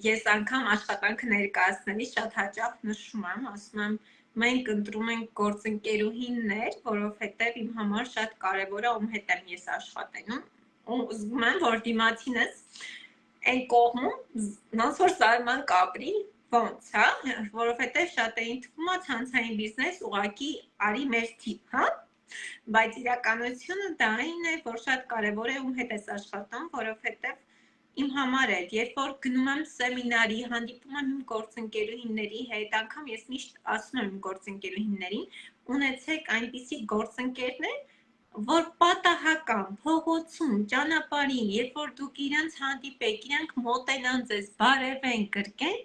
Ես անգամ աշխատանքը ներկայացնելիս շատ հաճախ նշում եմ, ասում եմ, մենք ընտրում ենք գործընկերուհիներ, որովհետև իմ համար շատ կարևոր է ում հետ եմ ես աշխատելու, ու զգում եմ, որ դիմացինս այն կողմում ոնց որ զարման կապրի, ոնց, հա, որովհետև շատերին թվում է ցանցային բիզնես ուղղակի արի մեր թիմ, հա, բայց իրականությունը դա այն է, որ շատ կարևոր է ում հետ ես աշխատում, որովհետև իմ համար է, երբ որ գնում եմ սեմինարի, հանդիպում եմ իմ գործընկերուհիների հետ, անգամ ես միշտ ասում եմ իմ գործընկերուհիներին, ունեցեք այնպիսի գործընկերներ, որ պատահական, փողոցում, ճանապարհին, երբ որ դուք իրանց հանդիպեք, իրանք մոտենան ձեզ, բարևեն, գրկեն,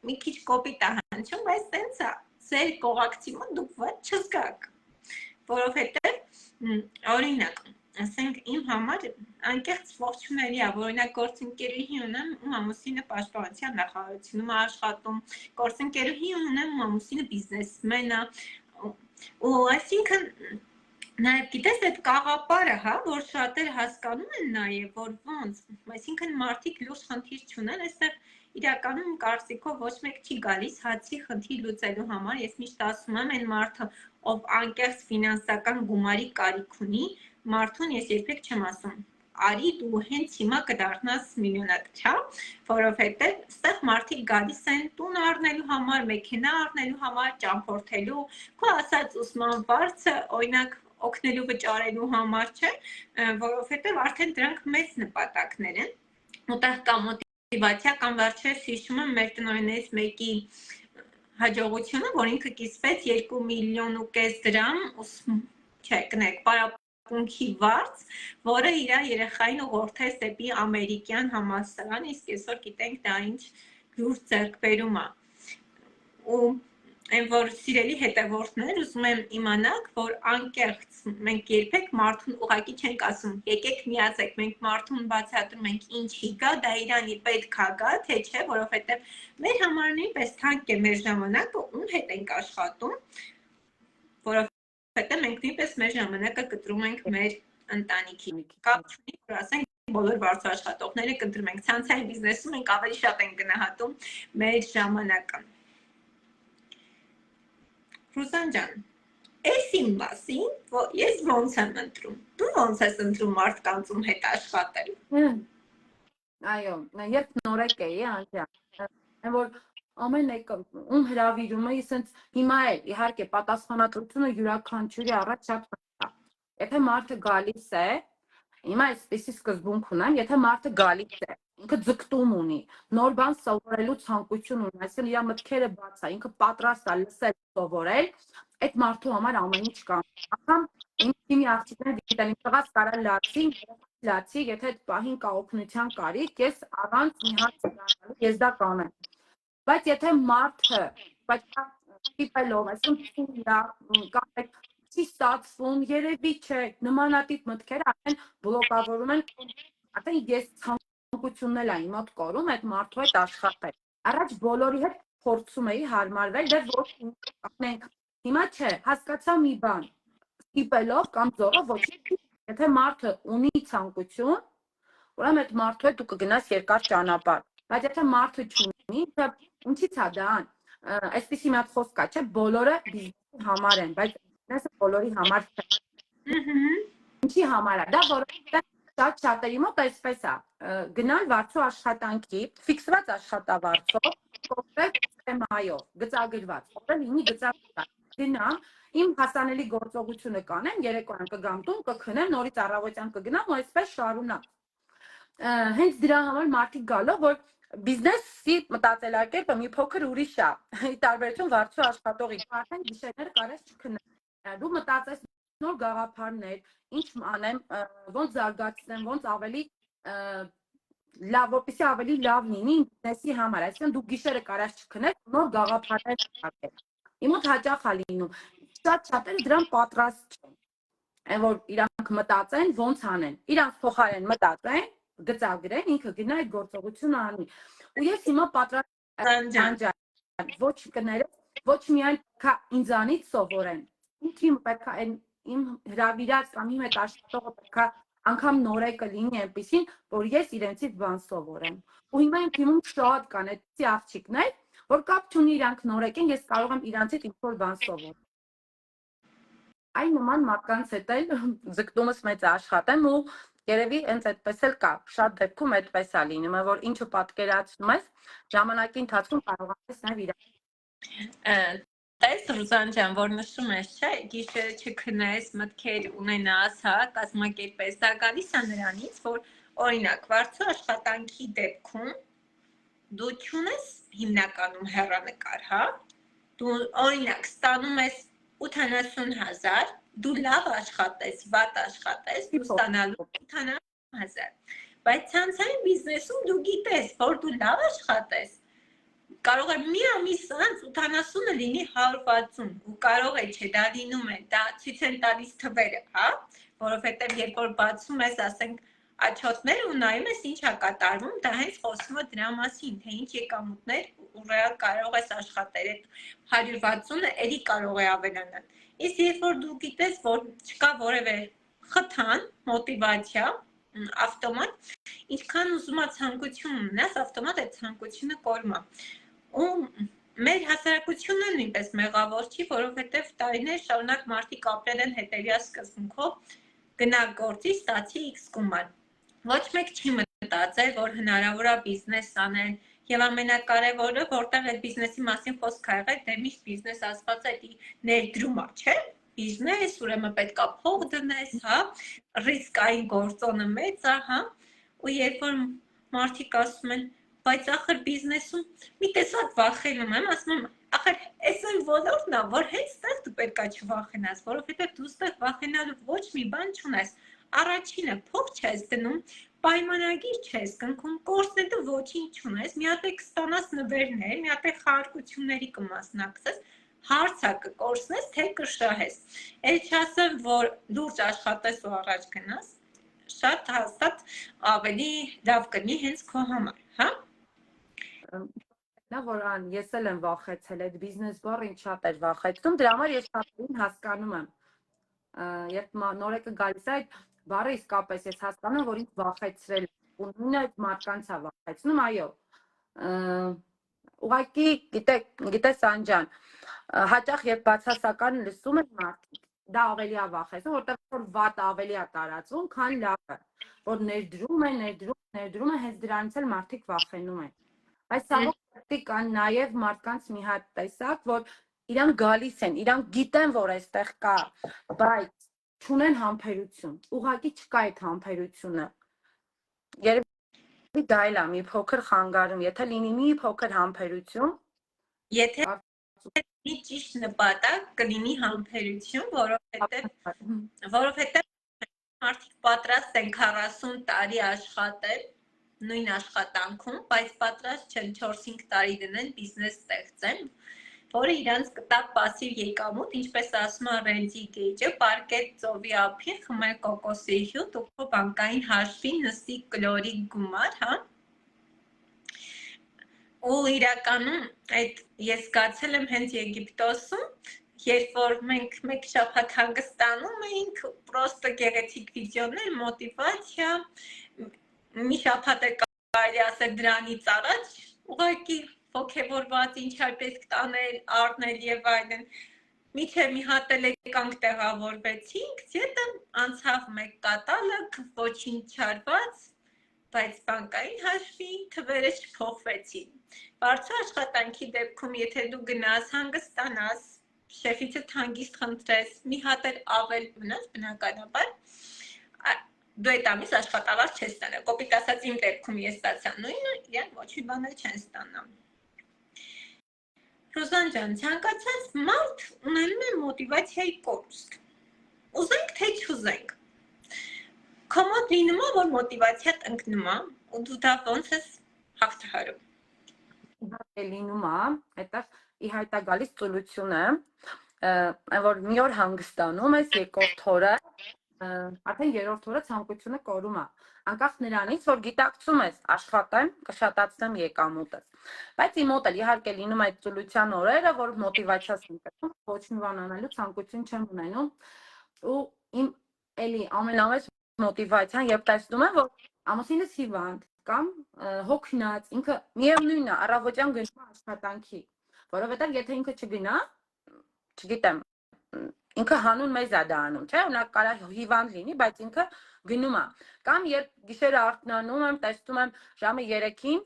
մի քիչ կոպիտ է հնչում, բայց տենց է, ձեր կողակցիմը դուք ված չզգաք, որովհետև օրինակ, ասենք իմ համար անկեղծ ողջունելի է, որ օրինակ գործընկերուհի ունեմ, ում ամուսինը պաշտպանության նախարարությունում է աշխատում, գործընկերուհի ունեմ, ում ամուսինը բիզնեսմեն է, Ու այսինքն նաև գիտես այդ կաղապարը, հա, որ շատեր հասկանում են նաև, որ ոնց, այսինքն մարդիկ լուրջ խնդիր չունեն, այստեղ իրականում կարծիքով ոչ մեկ չի գալիս հացի խնդիր լուծելու համար, ես միշտ ասում եմ, այն մարդը, ով անկեղծ ֆինանսական գումարի կարիք ունի, մարդուն ես երբեք չեմ ասում, արի դու հենց հիմա կդառնաս միլիոնատար, որովհետև այստեղ մարդիկ գալիս են տուն առնելու համար, մեքենա առնելու համար, ճամփորդելու, քո ասած ուսման վարձը, օրինակ օգնելու վճարելու համար չէ, որովհետև արդեն դրանք մեծ նպատակներ են, ուտեղ կամ մոտիվացիա կամ վերջերս հիշում եմ մեր տնօրեններից մեկի հաջողությունը, որ ինքը կիսվեց 2,5 միլիոն դրամ, չէ, կնեք, պարապմունքի վարձ, որը իր երեխային ուղղորդեց դեպի ամերիկյան համալսարան, իսկ այսօր գիտենք դա ինչ լուրջ ձեռքբերում է։ Ու այն որ սիրելի հետևորդներ, ուզում եմ իմանաք, որ անկեղծ մենք երբեք մարդուն ուղղակի չենք ասում, եկեք միացեք, մենք մարդուն բացատրում ենք ինչի գա, դա իրանի պետքա գա, թե չէ, որովհետև մեր համար նույնպես թանկ է մեր ժամանակը, ում հետ ենք աշխատում, որովհետև մենք նույնպես մեր ժամանակը կտրում ենք մեր ընտանիքի, կապ չունի, որ ասենք բոլոր բարձր աշխատողները կընտրում ենք ցանցային բիզնեսում, մենք ավելի շատ ենք գնահատում մեր ժամանակը։ Ռուզան ջան, այս իմ մասին, որ ես ոնց եմ ընտրում, դու ոնց ես ընտրում մարդկանցում հետ աշխատել։ Այո, երբ նորեկ էի անջան, որ ամեն եկը ում հրավիրում էի, ասենց հիմա էլ իհարկե պատասխանատվությունը յուրաքանչյուրի առաջ շատ բան է։ Եթե մարդը գալիս է, հիմա այսպեսի սկզբունք ունեմ, եթե մարդը գալիս է, ինքը ձգտում ունի, նոր բան սովորելու ցանկություն ունի, այսինքն իր մտքերը բաց է, ինքը պատրաստ է լսել, սովորել, այդ մարդու համար ամեն ինչ կա։ Անգամ իմ թիմի աղջիկները գիտեն, իմ տղաս կարա լացի, եթե այդ պահին կա օգնության կարիք, ես առանց մի հատ ստանալու ես դա կանեմ։ Բայց եթե մարդը, բայց տիպելով, այսինքն կամ չի ստացվում, երևի չէ, նմանատիպ մտքերը արդեն բլոկավորում են, արդեն ես ցանկությունն եմ իմ մոտ կորում այդ մարդու հետ աշխատել։ Առաջ բոլորի հետ փորձում էի հարմարվել, դեռ ոչ անենք, հիմա չէ, հասկացա մի բան, ստիպելով կամ ձողով ոչինչ, եթե մարդը ունի ցանկություն, ուրեմն այդ մարդու հետ դու կգնաս երկար ճանապարհ, բայց եթե մարդը չունի, ինչի՞ց է դա, այսպեսի մի հատ խոսք կա, չէ, բոլորը բիզնեսի համար են, բայց բիզնեսը բոլորի համար չէ։ Ինչի համար է, դա որովհետև շատերի մոտ այսպես է, գնալ վարձու աշխատանքի, ֆիքսված աշխատավարձով, կոնկրետ թեմայով, գծագրված, որը լինի գծագրված, գնամ, իմ հասանելի գործողությունը կանեմ, երեկոյան կգամ տուն, կքնեմ, նորից առավոտյան կգնամ ու այսպես շարունակ։ Հենց դրա համար մարդիկ գալով, որ բիզնեսի մտածելակերպը մի փոքր ուրիշ է, ի տարբերություն վարձու աշխատողի, արդեն գիշերները կարես չքնես, դու մտածես նոր գաղափարներ, ինչ անեմ, ոնց զարգացնեմ, ոնց ավելի լավ, որպեսզի ավելի լավ լինի բիզնեսի համար, այսինքն դու գիշերը կարաս չքնես, նոր գաղափարներ ստեղծես։ Իմ մոտ հաճախ է լինում, շատերը դրան պատրաստ չեն, այն որ իրանք մտածեն, ոնց անեն, իրանք փոխարեն մտածեն, գծագրեն, ինքը գնա այդ գործողությունը անի։ Ու ես հիմա պատրաստ եմ ոչ կներես, ոչ միայն ինձանից սովորեն, ինքին պետք է իմ հրավիրած կամ իմ հետ աշխատողը պետք է անգամ նորեկը լինի այնպեսին, որ ես իրենցից բան սովորեմ։ Ու հիմա իմ թիմում շատ կան այդպիսի աղջիկներ, որ կապ չունի իրանք նորեկ են, ես կարող եմ իրանցից ինչ-որ բան սովորել։ Այն նման մարդկանց հետ էլ ձգտումս մեծ աշխատեմ ու երևի հենց այդպես էլ կա, շատ դեպքում այդպես է լինում, որ ինչը պատկերացնում ես, ժամանակի ընթացքում կարողանես նաև իրականացնել։ Այս Ռուզան ջան, որ նշում ես, չէ, գիշերը չքնես, մտքեր ունենաս, հա, կազմակերպես, դա գալիս է նրանից, որ օրինակ վարձու աշխատանքի դեպքում դու չունես հիմնականում հեռանկար, հա, դու օրինակ ստանում ես 80,000, դու լավ աշխատես, վատ աշխատես, դու ստանալու 80,000, բայց ցանցային բիզնեսում դու գիտես, որ դու լավ աշխատես, կարող է մի ամիս անց 80-ը լինի 160 ու կարող է չէ, դա լինում է, դա ցույց են տալիս թվերը, հա, որովհետև երբ որ բացում ես, ասենք, աչոտները ու նայում ես ինչ է կատարվում, դա հենց խոսում է դրա մասին, թե ինչ եկամուտներ ու ռեալ կարող ես աշխատել, այդ 160-ը էլի կարող է ավելանալ։ Իսկ երբ որ դու գիտես, որ չկա որևէ խթան, մոտիվացիա, ավտոմատ, ինչքան ուզում ես ցանկություն ունես, ավտոմատ այդ ցանկությունը կորում է։ Ու մեր հասարակությունը նույնպես մեղավոր չի, որովհետև տարիներ շարունակ մարդիկ ապրել են հետևյալ սկզբունքով՝ գնա գործի, ստացի X գումար։ Ոչ մեկ չի մտածել, որ հնարավոր է բիզնես անել, եւ ամենակարևորը, որտեղ այդ բիզնեսի մասին խոսք ա եղել, դե միշտ բիզնես ասված է ներդրում է, չէ՞։ Բիզնես, ուրեմն պետք է փող դնես, հա, ռիսկային գործոնը մեծ է, հա։ Ու երբ որ մարդիկ ասում են, բայց ախր բիզնեսում մի տեսակ վախենում եմ, ասում եմ, ախր այս այն ոլորտն է, որ հենց ստեղ դու պետքա չվախենաս, որովհետև դու ստեղ վախենալու ոչ մի բան չունես։ Առաջինը փող չես դնում, պայմանագիր չես կնքում, կորսնետը ոչինչ չունես, մի հատ կստանաս նվերներ, մի հատ խաղարկությունների կմասնակցես, հարցը կկորսնես, թե կշահես։ Էլ չասեմ, որ լուրջ աշխատես ու առաջ գնաս, շատ հաստատ ավելի լավ կլինի հենց քո համար, հա։ Նա որ ան ես էլ եմ վախեցել այդ բիզնես բառը ինձ շատ էր վախեցնում, դրա համար ես շատին հասկանում եմ։ Երբ նորեկը գալիս է այդ բառը իսկապես ես հասկանում եմ, որ ինձ վախեցրել ու նույնը այդ մարդկանց է վախեցնում, այո։ Ուղղակի գիտես Անջան, հաճախ երբ բացասական լսում են մարդիկ, դա ավելի է վախեցնում, որտեղ որ վատ ավելի է տարածվում, քան լավը, որ ներդրում է, հենց դրանից էլ մարդիկ վախենում են։ Բայց ցավոք կան նաև մարդկանց մի հատ տեսակ, որ իրանք գալիս են, իրանք գիտեն, որ այստեղ կա, բայց չունեն համբերություն, ուղղակի չկա այդ համբերությունը։ Երևի դա էլ է մի փոքր խանգարում, եթե լինի մի փոքր համբերություն, եթե մի ճիշտ նպատակ կլինի համբերություն, որովհետև մարդիկ պատրաստ են 40 տարի աշխատել նույն աշխատանքում, բայց պատրաստ չեն 4-5 տարի դնել բիզնես ստեղծեն, որը իրանց կտա պասիվ եկամուտ, ինչպես ասում է Ռենզի Գեյջը, պարկետ ծովի ափին խմել կոկոսի հյութ ու քո բանկային հաշվին նստի կլորի գումար, հա։ Ու իրականում այդ ես զգացել եմ հենց Եգիպտոսում, երբ որ մենք մեկ շաբաթ հանգստանում էինք, պրոստը գեղեցիկ վիդեոներ, մոտիվացիա, մի շաբաթ է կարելի ասել դրանից առաջ, ուղղակի ոգևորված ինչար պետք տանել, առնել եւ այլն։ Միթե մի հատ էլ եկանք տեղավորվեցինք, դետը անցավ մեկ կատալոգ, ոչինչ չարված, բայց բանկային հաշվի թվերը չփոխվեցին։ Բարձր աշխատանքի դեպքում, եթե դու գնաս, հանգստանաս, շեֆիցդ հանգիստ խնդրես, մի հատ էլ ավել մնաս, բնականաբար, դու այդ ամիս աշխատավարձ չես ստանա։ Կոպիտ ասած իմ դեպքում ես ստացա նույնը, իրանք ոչ մի բան էլ չեն ստանա։ Ռուզան ջան, ցանկացած մարդ ունենում է մոտիվացիայի կորուստ։ Ուզենք թե չուզենք։ Քո մոտ լինում է, որ մոտիվացիա տնկնում է, ու դու դա ոնց ես հաղթահարում։ Իհարկե լինում է, այդտեղ ի հայտ է գալիս ծուլությունը, որ մի օր հանգստանում ես, երկրորդ օրը, արդեն երրորդ օրը ցանկությունը կորում է, անկախ նրանից, որ գիտակցում ես աշխատեմ, կշատացնեմ եկամուտը։ Բայց իմ մոտ էլ իհարկե լինում այդ ծուլության օրերը, որ մոտիվացիա չեմ կրում, ոչ մի բան անելու ցանկություն չեմ ունենում, ու իմ էլի ամենամեծ մոտիվացիան, երբ տեսնում եմ, որ ամուսինս հիվանդ կամ հոգնած, ինքը միևնույնն է, առավոտյան գնում է աշխատանքի, որովհետև եթե ինքը չգնա, չգիտեմ, ինքը հանուն մեզ է դա անում, չէ՞, նա կարող հիվանդ լինի, բայց ինքը գնում է։ Կամ երբ գիշերը արթնանում եմ, տեսնում եմ ժամը 3-ին,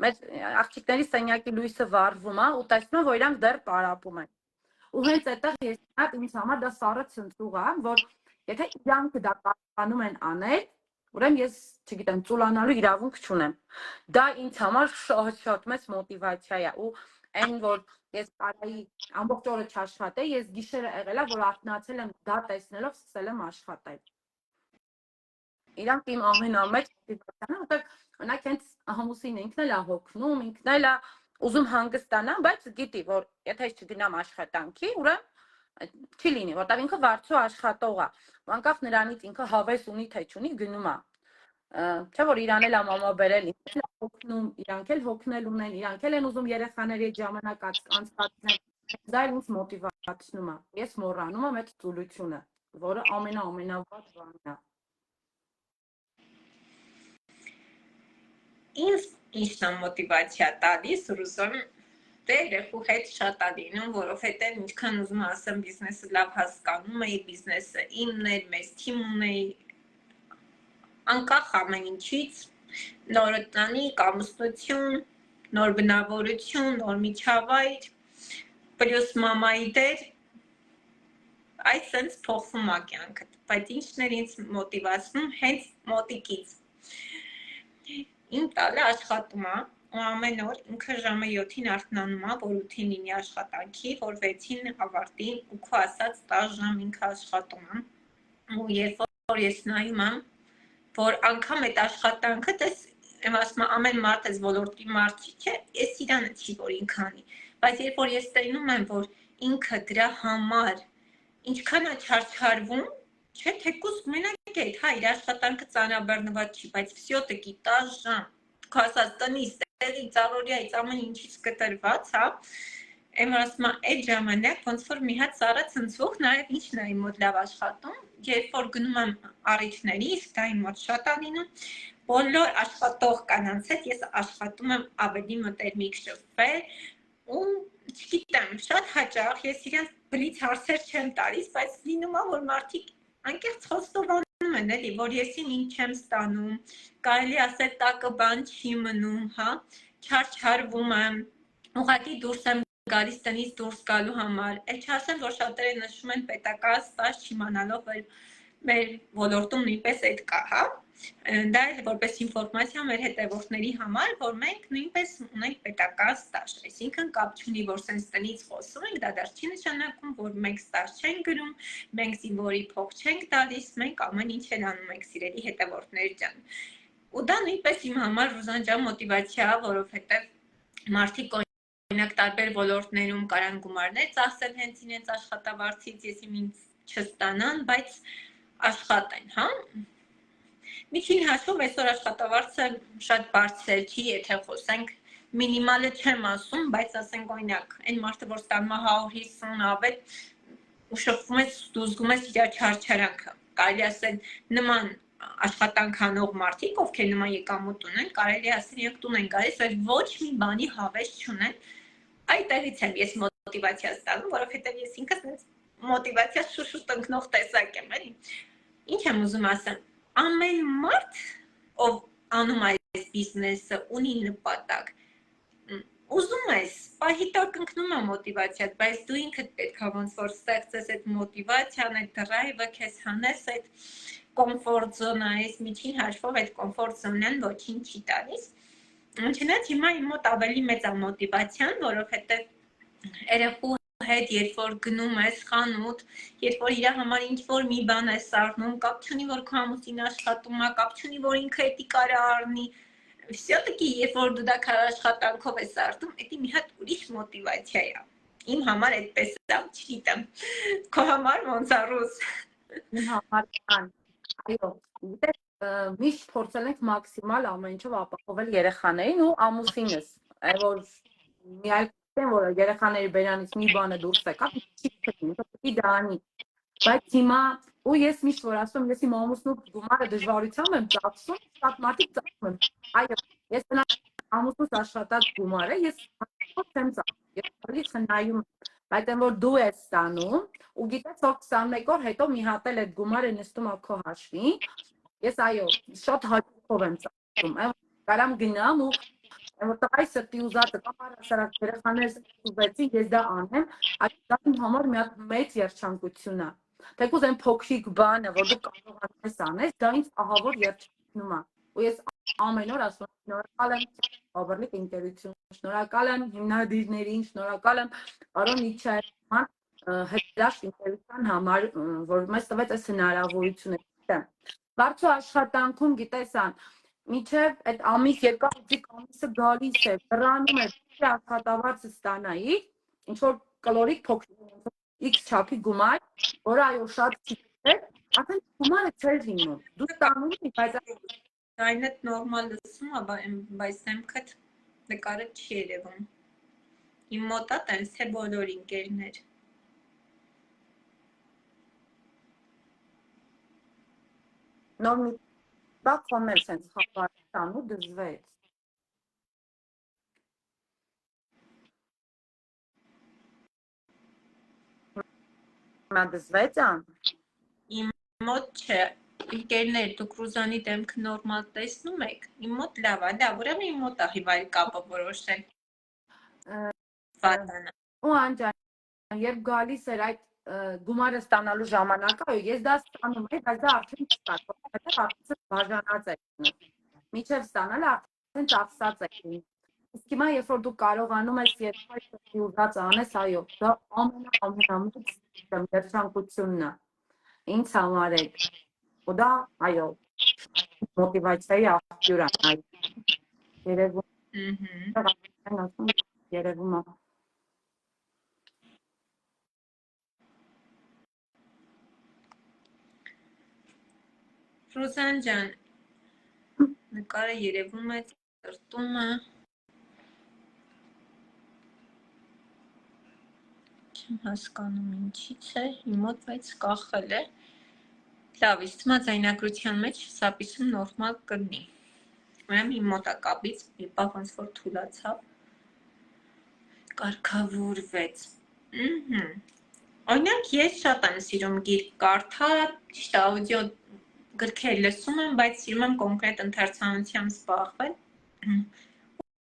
մեր աղջիկների սենյակի լույսը վառվում է ու տեսնում եմ, որ իրանք դեռ պարապում են։ Ու հենց այդտեղ ես ինձ համար դա սառը ցնցուղ է, որ եթե իրանքը դա կարողանում են անել, ուրեմն ես, չգիտեմ, ծուլանալու իրավունք չունեմ։ Դա ինձ համար շատ մեծ մոտիվացիա է ու այն որ ես կարայի ամբողջ օրը չաշխատեի, ես գիշերը եղել է, որ արթնացել եմ դա տեսնելով, սկսել եմ աշխատել։ Իրանք իմ ամենամեծ մոտիվացիան է, որտեղ օրինակ հենց ամուսինը ինքն էլ է հոգնում, ինքն էլ է ուզում հանգստանալ, բայց գիտի, որ եթե ես չգնամ աշխատանքի, ուրեմն չի լինի, որտեղ ինքը վարձու աշխատող է։ Անկախ նրանից ինքը հավես ունի թե չունի, գնում է։ Չէ՞ որ իրան էլ մամա բերել, ինքն էլ հոգնում, իրանք էլ հոգնել ունեն, իրանք էլ են ուզում երեխաների հետ ժամանակ անցկացնել։ դա ինձ մոտիվացնում է։ Ես մոռանում եմ այդ ծուլությունը, որը ամենավատ բանն է։ Ինձ ինչն է մոտիվացիա տալիս, ուզում դե երեխու հետ շատ է լինում, որովհետև ինչքան ուզում ասեմ բիզնեսը լավ հասկանում էի, բիզնեսը իմն էր, մեծ թիմ ունեի, անկախ ամեն ինչից, նոր ընտանիք, ամուսնություն, նոր բնավորություն, նոր միջավայր, պլյուս մամայի դեր, այս սենց փոխվում է կյանքը, բայց ինչն էր ինձ մոտիվացնում հենց մոտիկից։ Իմ տալը աշխատում է, ու ամեն օր ինքը ժամը 7-ին արթնանում է, որ 8-ին լինի աշխատանքի, որ 6-ին ավարտի, ու քո ասած 10 ժամ ինքը աշխատում է։ Ու երբ որ ես նայում եմ, որ անգամ այդ աշխատանքը, տես, եմ ասում ամեն մարդ այս ոլորտի մարդ չի, չէ, ես իրանը չի, որ ինքը անի, բայց երբ որ ես տեսնում եմ, որ ինքը դրա համար ինչքան է չարչարվում, չէ, թեկուզ մենակ այդ, հա, իր աշխատանքը ծանրաբեռնված չի, բայց վսյոտը 10 ժամ, քո ասած տնից, տեղից, առօրյայից, ամեն ինչից կտրված, հա, եմ ասում այդ ժամանակ ոնց որ մի հատ սառը ցնցող, նաև ինչն է իմ մոտ լավ աշխատում, երբ որ գնում եմ առիթների, իսկ դա իմ մոտ շատ է լինում, բոլոր աշխատող կանանց հետ ես աշխատում եմ ավելի մտերմիկ շփվել, ու չգիտեմ, շատ հաճախ ես իրենց բլից հարցեր չեմ տալիս, բայց լինում է, որ մարդիկ անկեղծ խոստովանում են, էլի, որ եսին ինչ չեմ ստանում, կարելի ասել տակը բան չի մնում, հա, չարչարվում եմ, ուղղակի դուրս եմ գալիս տնից դուրս գալու համար, էլ չասեմ, որ շատերը նշում են պետական ստաժ չիմանալով, որ մեր ոլորտում նույնպես այդ կա, հա, դա էլ որպես ինֆորմացիա մեր հետևորդների համար, որ մենք նույնպես ունենք պետական ստաժ, այսինքն կապ չունի, որ սենց տնից խոսում ենք, դա դեռ չի նշանակում, որ մենք ստաժ չենք գրում, մենք զինվորի փող չենք տալիս, մենք ամեն ինչ էլ անում ենք, սիրելի հետևորդներ ջան։ Ու դա նույնպես իմ համար Ռուզան ջան մոտիվացիա, որովհետև մարդիկ օրինակ տարբեր ոլորտներում կարան գումարներ ծախսել հենց իրենց աշխատավարձից, ես ինձ չստանան, բայց աշխատեն, հա։ Միջին հաշվով այսօր աշխատավարձը շատ բարձր չի, եթե խոսենք մինիմալը չեմ ասում, բայց ասենք օրինակ, այն մարդը, որ ստանում է 150 ավել, ու շփվում ես, դու զգում ես իր չարչարանքը, կարելի ասել նման աշխատանք անող մարդիկ, ովքեր նման եկամուտ ունեն, կարելի ասել իրենք տուն են գալիս, բայց ոչ մի բանի հավես չունեն, այդտեղից եմ ես մոտիվացիա ստանում, որովհետև ես ինքս մոտիվացիա շուշուտ ընկնող տեսակ եմ, էլի։ Ինչ եմ ուզում ասեմ, ամեն մարդ, ով անում այս բիզնեսը, ունի նպատակ, ուզում ես, պահի տակ ընկնում է մոտիվացիադ, բայց դու ինքդ պետք է ոնց որ ստեղծես այդ մոտիվացիան, այդ դրայվը քեզ հանես այդ կոմֆորտ զոնայից, միջին հաշվով այդ կոմֆորտ զոնան ոչինչ չի տալիս։ Չնայած հիմա իմ մոտ ավելի մեծ է մոտիվացիան, որովհետև երեխու հետ երբ որ գնում ես խանութ, երբ որ իր համար ինչ-որ մի բան ես առնում, կապ չունի, որ քո ամուսինը աշխատում է, կապ չունի, որ ինքը էդի կարա առնի, всё-таки երբ որ դու դա քար աշխատանքով ես արդում, դա մի հատ ուրիշ մոտիվացիա է։ Իմ համար այդպես է, չգիտեմ։ Քո համար ոնց է Ռուզ։ Իմ համար կան։ Այո, գիտես, միշտ փորձել ենք մաքսիմալ ամեն ինչով ապահովել երեխաներին ու ամուսինս, որ մի այլ որ երեխաների բերանից մի բանը դուրս եկա, չի դա անի։ Բայց հիմա ու ես միշտ որ ասում եմ, ես իմ ամուսնու գումարը դժվարությամբ եմ ծախսում, շատ մարդիկ ծախսում են։ Այո, ես ամուսնուս աշխատած գումարը ես չեմ ծախսում, ես ավելի խնայում, բայց այն որ դու ես ստանում, ու գիտես, որ 21 օր հետո մի հատ էլ այդ գումարը նստում է քո հաշվին, ես այո, շատ հաճախով եմ ծախսում, կարամ գնամ ու որ տղայի սրտի ուզածը կամ առասարակ երեխաներս ուզեցին, ես դա անեմ, այդ դա իմ համար մի հատ մեծ երջանկություն է։ Թեկուզ այն փոքրիկ բանը, որ դու կարողանես անես, դա ինձ ահավոր երջանկություն է։ Ու ես ամեն օր ասում եմ, շնորհակալ եմ Oberlik ընկերություն, շնորհակալ եմ հիմնադիրներին, շնորհակալ եմ պարոն Իչայման հրաշք ընկերության համար, որ մեզ տվեց այս հնարավորությունը։ Բարձր աշխատանքում գիտեսան Միջև այդ ամիս երկու ամիսը գալիս է, դրանում է աշխատավարձը ստանայի, ինչ որ կլորիկ փոքր X չափի գումար, որը այո շատ քիչ է, ասեն գումարը չէր լինում։ Դու ստանում ես, բայց այնդ նորմալ լսում է, բայց դեմքդ նկարը չի երևում։ Իմ մոտ է տենց թե բոլոր ընկերներ։ Նոր մի բակ խոմել սենց խապարան ու դզվեց։ Մա դզվեց ան։ Իմ մոտ չէ։ Ընկերներ, դուք Ռուզանի դեմքը նորմալ տեսնում եք։ Իմ մոտ լավ է, լավ, ուրեմն իմ մոտ է հիվայր կապը որոշել։ Վատանը։ Ու անջան, երբ գալիս էր այդ գումարը ստանալու ժամանակը, ես դա ստանում էի, բայց դա արդեն չկա, որովհետև արդեն բաժանած էր։ Միջև ստանալը արդեն ծախսած էր։ Իսկ հիմա երբ որ դու կարողանում ես երկու ուզած անես, այո, դա ամենամեծ երջանկությունն է։ Ինձ համար է։ Ու դա, այո, մոտիվացիայի աղբյուր է։ Երևում է։ Ռուզան ջան, նկարը երևում է, տրտումը։ Չեմ հասկանում ինչից է, իմ մոտ բայց կախել է։ Լավ, իսկ հիմա ձայնագրության մեջ սապիսում նորմալ կլինի։ Ուրեմն իմ մոտ է կապից, մի պահ ոնց որ թուլացավ։ Կարգավորվեց։ Օրինակ, ես շատ եմ սիրում գիրք կարդալ, ճիշտ է, աուդիո գրքեր լսում եմ, բայց սիրում եմ կոնկրետ ընթերցանությամբ զբաղվել։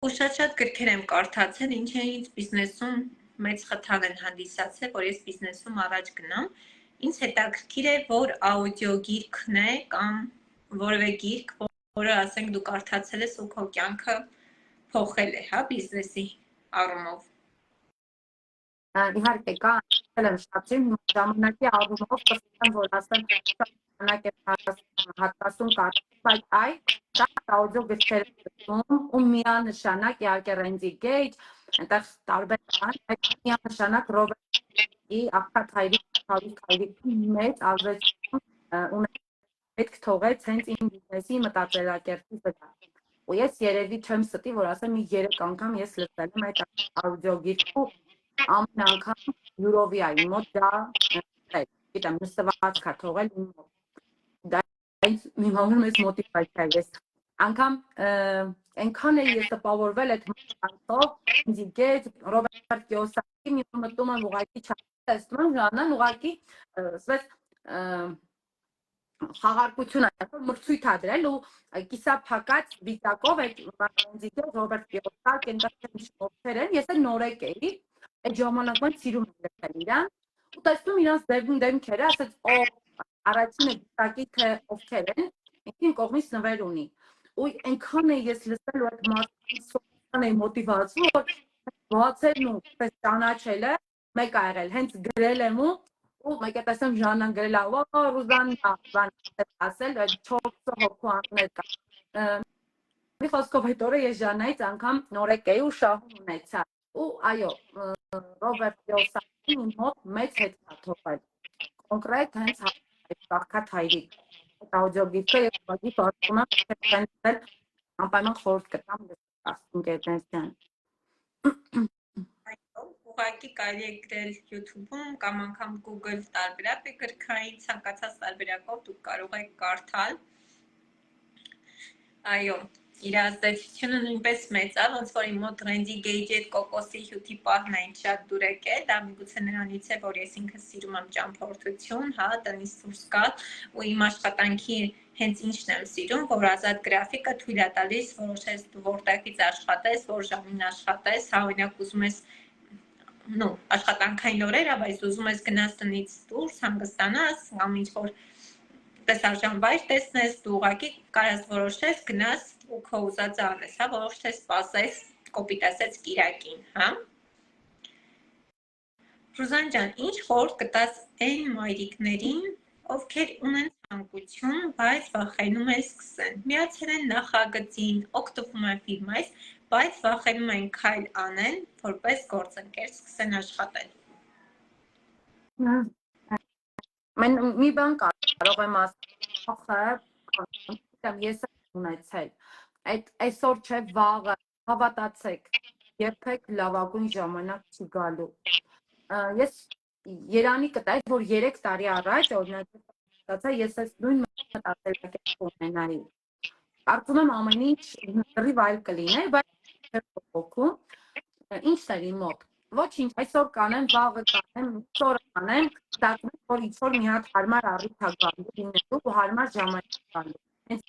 Ու շատ գրքեր եմ կարդացել, ինչը ինձ բիզնեսում մեծ խթան են հանդիսացել, որ ես բիզնեսում առաջ գնամ։ Ինձ հետաքրքիր է, որ աուդիո գիրքն է կամ որևէ գիրք, որը ասենք դու կարդացել ես ու քո կյանքը փոխել է, հա, բիզնեսի առումով։ Իհարկե կա, եմ շատին ժամանակի առումով կսեմ, որ ասեմ ժամանակ է հատկացում կարդում, բայց դա աուդիո գրքեր եմ ու միանշանակ իհարկե Ռենդի Գեյջ, այնտեղ տարբեր բան, բայց միանշանակ Ռոբերտի աղքատ հայրիկի մեծ ազդեցություն ունեցել պետք թողեց հենց իմ բիզնեսի մտածելակերպի վրա։ Ու ես երևի չեմ ստի, որ ասեմ մի 3 անգամ ես լսել եմ այդ աուդիո գիրքը ամեն անգամ յուրովի է իմ մոտ դա գիտեմ նստված կա թողել իմ մոտ դա մի համար մեծ մոտիվացիա է ես անգամ այնքան է ես տպավորվել այդ մարդով ինձ գետ Ռոբերտ Կիոսակի մի մտնում եմ ուղղակի չտեսնում եմ ժամանակ ուղղակի ասես խաղարկություն է մրցույթ ա դրել ու կիսափակած վիճակով այդ Ռոբերտ Կիոսակ այնտեղ շփոթեր են ես էլ նորեկ էի այդ ժամանակվան սիրում եմ լսել իրան ու տեսնում իրանց դեմքերը ասած օ առաջինը դիտակի թե ովքեր են ինքին կողմից նվեր ունի ու այնքան է ես լսել ու այդ մարդկան է մոտիվացում որ բացելն ու պես ճանաչելը մեկ ա եղել հենց գրել եմ ու մեկ է տեսեմ Ժաննան գրել ա Ռուզաննա ասել այդ 4 հոգու անուններ կա մի խոսքով այդ օրը ես Ժաննայից անգամ նորեկ էի ու շահում ունեցա ու այո Ռոբերտ Կիոսակին իմ մոտ մեծ հետ կա թողել կոնկրետ հենց աղքատ հայրիկ այդ աուդիո գիրքը ես ուղղակի պատմում եմ անպայման խորհուրդ կտամ ընկերներ ջան ուղղակի կարելի է գրել YouTube-ում կամ անգամ Google տարբերակ է գրքային ցանկացած տարբերակով դուք կարող եք կարդալ այո իր ազդեցությունը նույնպես մեծ է, ոնց որ իմ մոտ Ռենդի Գեյջի այդ կոկոսի հյութի պահն այն շատ դուրեք է, դա միգուցե նրանից է, որ ես ինքս սիրում եմ ճամփորդություն, հա, տնից դուրս գալ ու իմ աշխատանքի հենց ինչն եմ սիրում, որ ազատ գրաֆիկը թույլ է տալիս որոշես դու որտեղից աշխատես, որ ժամին աշխատես, հա, օրինակ ուզում ես աշխատանքային օրեր, բայց ուզում ես գնաս տնից դուրս, հանգստանաս, կամ ինչ-որ տեսարժան վայր տեսնես, դու ուղղակի կարաս որոշես, գնաս ու քո ուզածը անես, հա, ոչ թե սպասես, կոպիտ ասած կիրակին, հա։ Ռուզան ջան, ինչ խորհուրդ կտաս այն մայրիկներին, ովքեր ունեն ցանկություն, բայց վախենում են սկսեն։ Միացել են նախագծին, օգտվում են ֆիրմայից, բայց վախենում են քայլ անեն, որպես գործընկեր սկսեն աշխատել։ Mən մի բան կարող եմ ասել, ես ունեցել։ Այդ այսօր չէ վաղը, հավատացեք, երբեք լավագույն ժամանակ չի գալու։ Ես Երանի կտայի, որ 3 տարի առաջ օրինակ ստացա, ես այս նույն մտածելակերպը ունենայի։ Կարծում եմ ամեն ինչ լրիվ այլ կլիներ, բայց չէր փոխվում։ Ինչն էր իմ մոտ։ Ոչինչ, այսօր կանեմ, վաղը կանեմ, ծորը կանեմ, ստացվում է, որ ինչ-որ մի հատ հարմար առիթ է գալու լինելու ու հարմար ժամանակ գալու։ Հենց